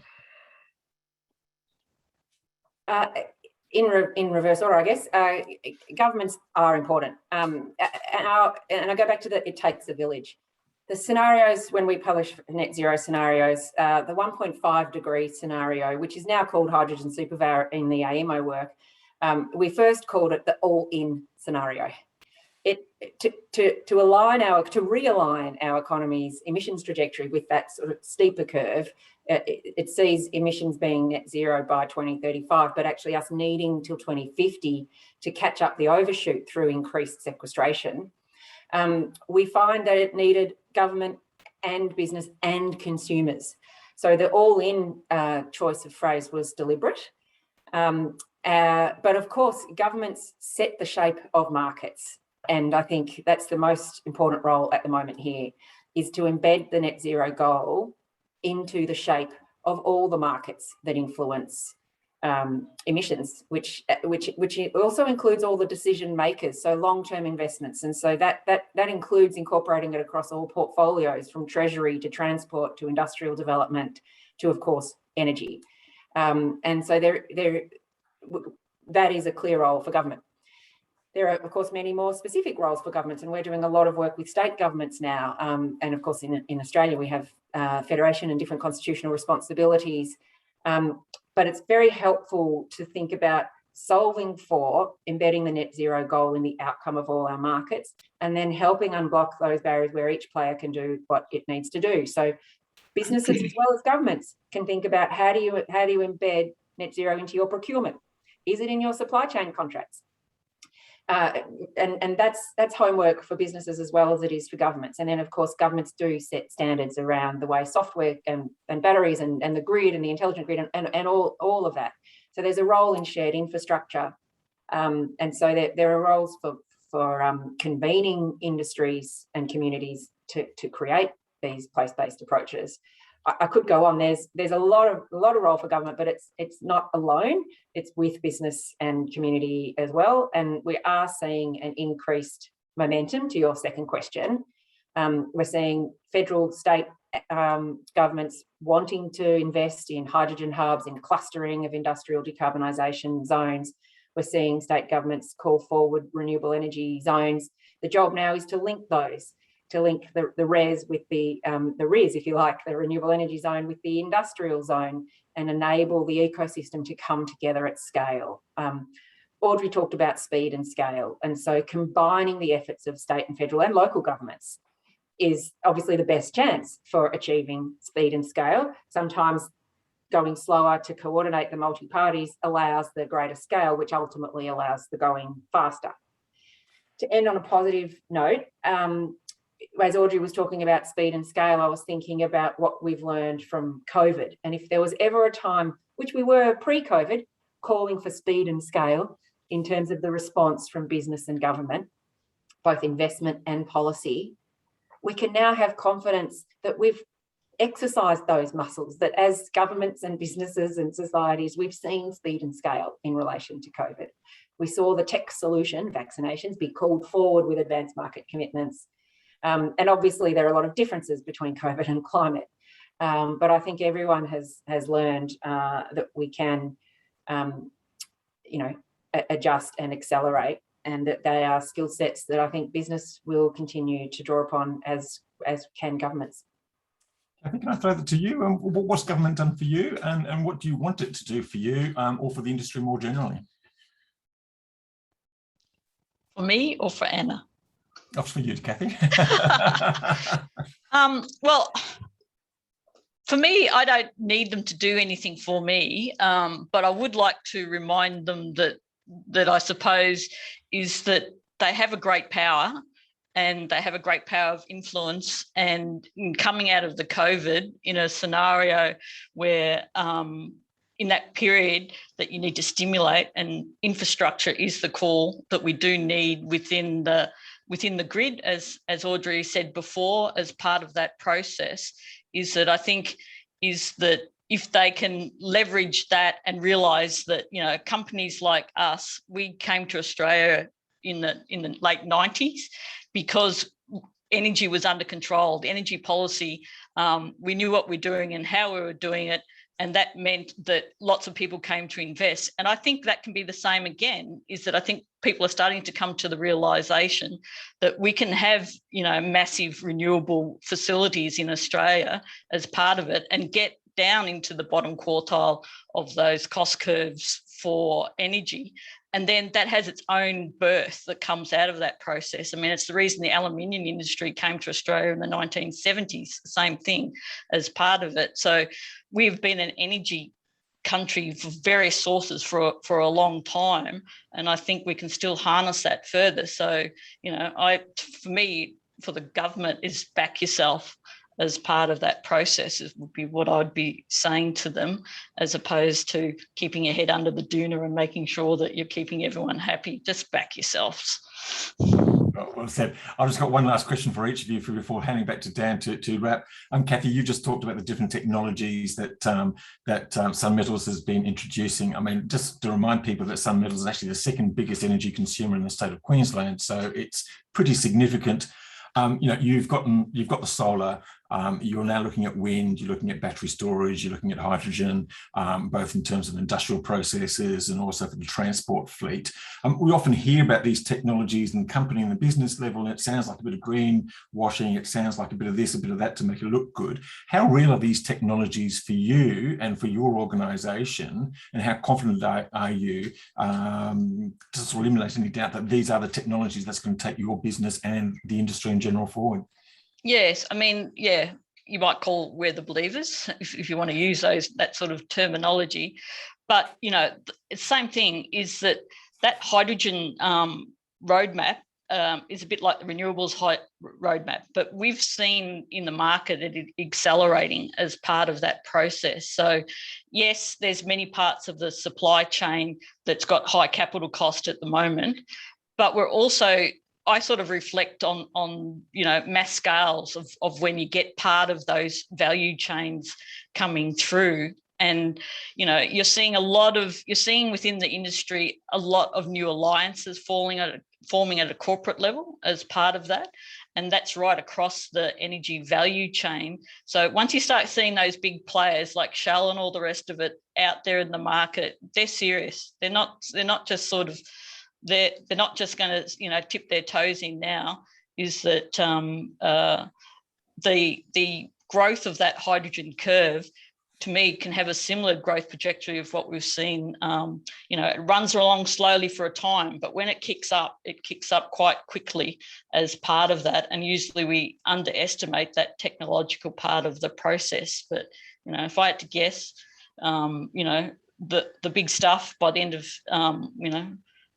In reverse order, I guess, governments are important. And I go back to it takes a village. The scenarios, when we publish net zero scenarios, the 1.5 degree scenario, which is now called hydrogen superpower in the AEMO work, we first called it the all-in scenario. To realign our economy's emissions trajectory with that sort of steeper curve, it sees emissions being net zero by 2035, but actually us needing till 2050 to catch up the overshoot through increased sequestration. We find that it needed government and business and consumers. So the all-in choice of phrase was deliberate. But of course, governments set the shape of markets. And I think that's the most important role at the moment here, is to embed the net zero goal into the shape of all the markets that influence emissions, which also includes all the decision makers, so long-term investments. And so that includes incorporating it across all portfolios, from treasury to transport to industrial development to, of course, energy. And so that is a clear role for government. There are, of course, many more specific roles for governments, and we're doing a lot of work with state governments now. And of course, in Australia, we have federation and different constitutional responsibilities. But it's very helpful to think about solving for embedding the net zero goal in the outcome of all our markets, and then helping unblock those barriers where each player can do what it needs to do. So businesses as well as governments can think about how do you embed net zero into your procurement? Is it in your supply chain contracts? And that's homework for businesses as well as it is for governments. And then, of course, governments do set standards around the way software and batteries and the grid and the intelligent grid and all of that. So there's a role in shared infrastructure. And so there are roles for convening industries and communities to create these place-based approaches. I could go on. There's a lot of role for government, but it's not alone. It's with business and community as well. And we are seeing an increased momentum to your second question. We're seeing federal, state governments wanting to invest in hydrogen hubs, in clustering of industrial decarbonisation zones. We're seeing state governments call forward renewable energy zones. The job now is to link those, to link the RES with the RIS, if you like, the renewable energy zone with the industrial zone, and enable the ecosystem to come together at scale. Audrey talked about speed and scale. And so combining the efforts of state and federal and local governments is obviously the best chance for achieving speed and scale. Sometimes going slower to coordinate the multi-parties allows the greater scale, which ultimately allows the going faster. To end on a positive note, as Audrey was talking about speed and scale, I was thinking about what we've learned from COVID. And if there was ever a time, which we were pre-COVID, calling for speed and scale in terms of the response from business and government, both investment and policy, we can now have confidence that we've exercised those muscles, that as governments and businesses and societies, we've seen speed and scale in relation to COVID. We saw the tech solution, vaccinations, be called forward with advanced market commitments. And obviously there are a lot of differences between COVID and climate. But I think everyone has learned that we can, adjust and accelerate, and that they are skill sets that I think business will continue to draw upon, as can governments. I think, can I throw that to you? What's government done for you, and what do you want it to do for you, or for the industry more generally? For me or for Anna? That's for you, Kathy. Well, for me, I don't need them to do anything for me, but I would like to remind them that I suppose is that they have a great power, and they have a great power of influence. And in coming out of the COVID, in a scenario where in that period that you need to stimulate, and infrastructure is the call that we do need within the grid, as Audrey said before, as part of that process, is that I think is that if they can leverage that and realise that, companies like us, we came to Australia in the late 90s because energy was under control, the energy policy, we knew what we're doing and how we were doing it. And that meant that lots of people came to invest. And I think that can be the same again, is that I think people are starting to come to the realisation that we can have, massive renewable facilities in Australia as part of it, and get down into the bottom quartile of those cost curves for energy. And then that has its own birth that comes out of that process. I mean, it's the reason the aluminium industry came to Australia in the 1970s, the same thing as part of it. So we've been an energy country for various sources for a long time, and I think we can still harness that further. So, you know, for me, for the government, is back yourself as part of that process would be what I'd be saying to them, as opposed to keeping your head under the doona and making sure that you're keeping everyone happy. Just back yourselves. Well said. I've just got one last question for each of you before handing back to Dan to wrap. Kathy, you just talked about the different technologies that Sun Metals has been introducing. I mean, just to remind people that Sun Metals is actually the second biggest energy consumer in the state of Queensland, so it's pretty significant. You know, you've got the solar. You're now looking at wind, you're looking at battery storage, you're looking at hydrogen, both in terms of industrial processes and also for the transport fleet. We often hear about these technologies in the company and the business level, and it sounds like a bit of greenwashing, it sounds like a bit of this, a bit of that to make it look good. How real are these technologies for you and for your organisation, and how confident are you to sort of eliminate any doubt that these are the technologies that's going to take your business and the industry in general forward? Yes, I mean, yeah, you might call we're the believers if you want to use that sort of terminology. But, you know, the same thing is that hydrogen roadmap is a bit like the renewables roadmap, but we've seen in the market it accelerating as part of that process. So yes, there's many parts of the supply chain that's got high capital cost at the moment, but we're also, I sort of reflect on you know, mass scales of when you get part of those value chains coming through. And, you know, you're seeing within the industry a lot of new alliances forming at a corporate level as part of that. And that's right across the energy value chain. So once you start seeing those big players like Shell and all the rest of it out there in the market, they're serious. They're not just sort of, they're not just going to, you know, tip their toes in now. Is that the growth of that hydrogen curve, to me, can have a similar growth trajectory of what we've seen. You know, it runs along slowly for a time, but when it kicks up quite quickly as part of that. And usually we underestimate that technological part of the process. But, you know, if I had to guess, you know, the big stuff by the end of, you know,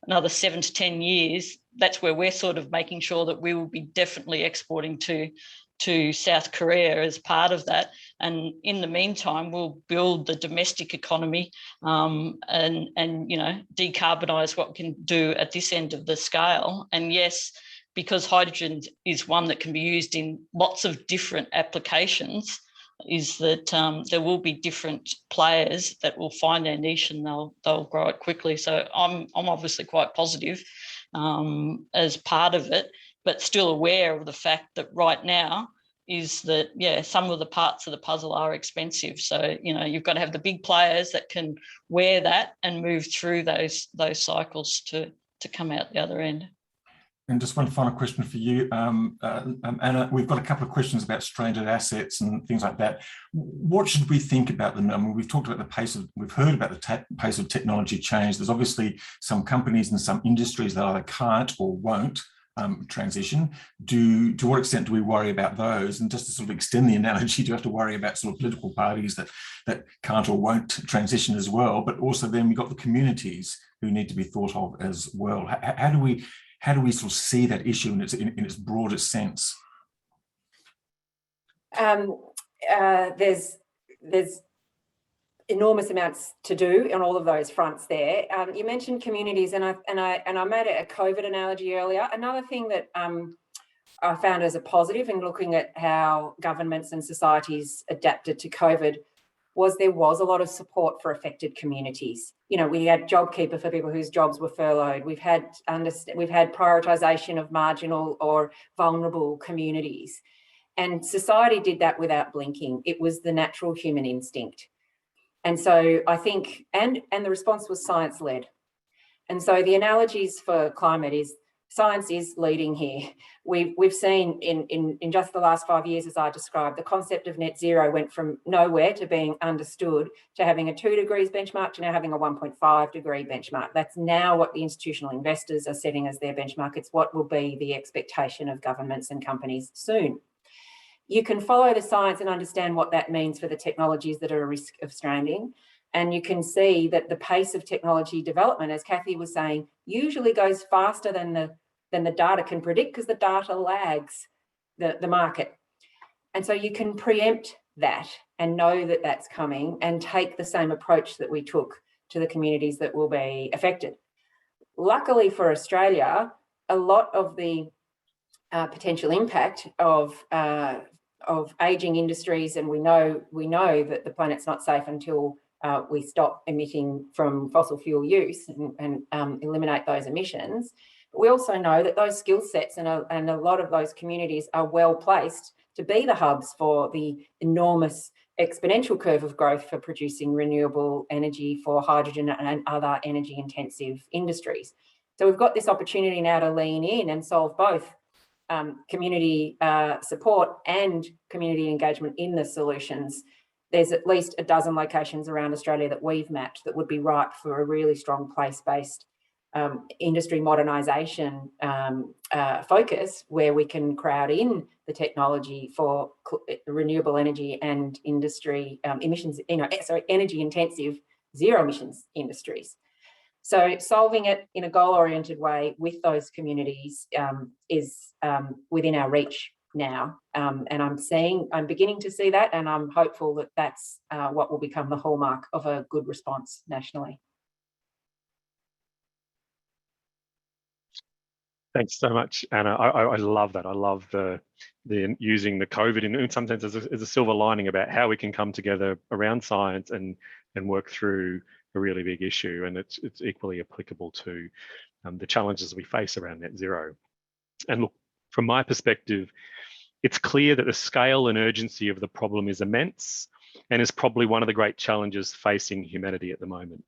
another 7 to 10 years, that's where we're sort of making sure that we will be definitely exporting to South Korea as part of that. And in the meantime, we'll build the domestic economy and you know, decarbonise what we can do at this end of the scale. And yes, because hydrogen is one that can be used in lots of different applications, is that there will be different players that will find their niche and they'll grow it quickly. So I'm obviously quite positive as part of it, but still aware of the fact that right now is that, yeah, some of the parts of the puzzle are expensive. So, you know, you've got to have the big players that can wear that and move through those cycles to come out the other end. And just one final question for you, Anna. We've got a couple of questions about stranded assets and things like that. What should we think about them? I mean, we've talked about the pace of, we've heard about the pace of technology change. There's obviously some companies and some industries that either can't or won't transition. To what extent do we worry about those? And just to sort of extend the analogy, do you have to worry about sort of political parties that can't or won't transition as well? But also then we've got the communities who need to be thought of as well. How do we sort of see that issue in its broadest sense? There's enormous amounts to do on all of those fronts there. You mentioned communities, and I made a COVID analogy earlier. Another thing that I found as a positive in looking at how governments and societies adapted to COVID was there was a lot of support for affected communities. You know, we had JobKeeper for people whose jobs were furloughed. We've had prioritisation of marginal or vulnerable communities. And society did that without blinking. It was the natural human instinct. And so I think, and the response was science-led. And so the analogies for climate is science is leading here. We've seen in just the last 5 years, as I described, the concept of net zero went from nowhere to being understood to having a 2 degrees benchmark to now having a 1.5 degree benchmark. That's now what the institutional investors are setting as their benchmark. It's what will be the expectation of governments and companies soon. You can follow the science and understand what that means for the technologies that are at risk of stranding. And you can see that the pace of technology development, as Kathy was saying, usually goes faster than the data can predict, because the data lags the market. And so you can preempt that and know that that's coming and take the same approach that we took to the communities that will be affected. Luckily for Australia, a lot of the potential impact of aging industries, and we know that the planet's not safe until we stop emitting from fossil fuel use and eliminate those emissions. But we also know that those skill sets and a lot of those communities are well placed to be the hubs for the enormous exponential curve of growth for producing renewable energy for hydrogen and other energy intensive industries. So we've got this opportunity now to lean in and solve both community support and community engagement in the solutions. There's at least a dozen locations around Australia that we've mapped that would be ripe for a really strong place-based industry modernisation focus, where we can crowd in the technology for renewable energy and industry emissions, energy intensive zero emissions industries. So solving it in a goal-oriented way with those communities is within our reach now, and I'm beginning to see that, and I'm hopeful that that's what will become the hallmark of a good response nationally. Thanks so much, Anna. I love that. I love the using the COVID in some sense as a silver lining about how we can come together around science and work through a really big issue, and it's equally applicable to the challenges we face around net zero. And look, from my perspective, it's clear that the scale and urgency of the problem is immense and is probably one of the great challenges facing humanity at the moment.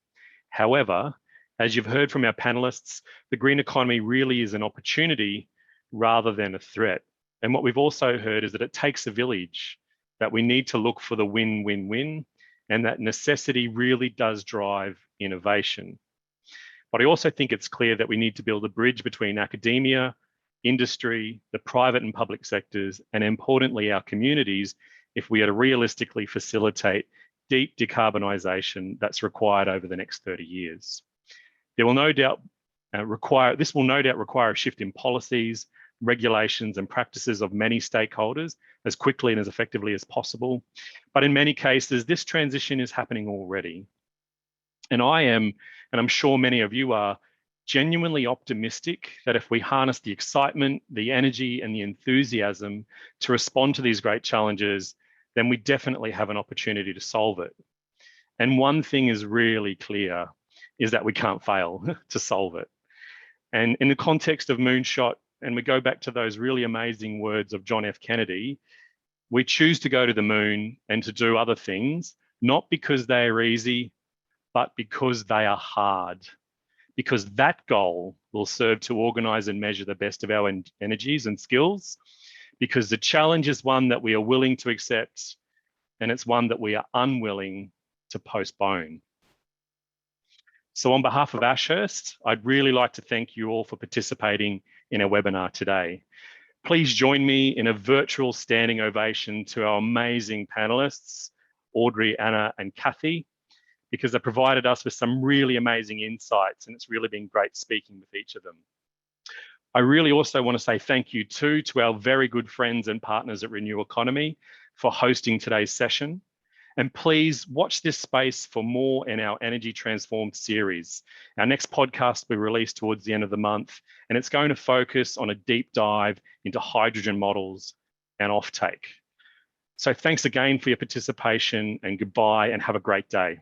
However, as you've heard from our panelists, the green economy really is an opportunity rather than a threat. And what we've also heard is that it takes a village, that we need to look for the win-win-win, and that necessity really does drive innovation. But I also think it's clear that we need to build a bridge between academia, industry, the private and public sectors, and importantly, our communities, if we are to realistically facilitate deep decarbonisation that's required over the next 30 years. There will no doubt require a shift in policies, regulations and practices of many stakeholders as quickly and as effectively as possible. But in many cases, this transition is happening already. And I am, and I'm sure many of you are, genuinely optimistic that if we harness the excitement, the energy and the enthusiasm to respond to these great challenges, then we definitely have an opportunity to solve it. And one thing is really clear, is that we can't fail to solve it. And in the context of Moonshot, and we go back to those really amazing words of John F. Kennedy, we choose to go to the moon and to do other things, not because they are easy, but because they are hard. Because that goal will serve to organise and measure the best of our energies and skills, because the challenge is one that we are willing to accept, and it's one that we are unwilling to postpone. So on behalf of Ashurst, I'd really like to thank you all for participating in our webinar today. Please join me in a virtual standing ovation to our amazing panelists, Audrey, Anna, and Kathy, because they provided us with some really amazing insights, and it's really been great speaking with each of them. I really also want to say thank you too to our very good friends and partners at Renew Economy for hosting today's session. And please watch this space for more in our Energy Transformed series. Our next podcast will be released towards the end of the month, and it's going to focus on a deep dive into hydrogen models and offtake. So thanks again for your participation, and goodbye, and have a great day.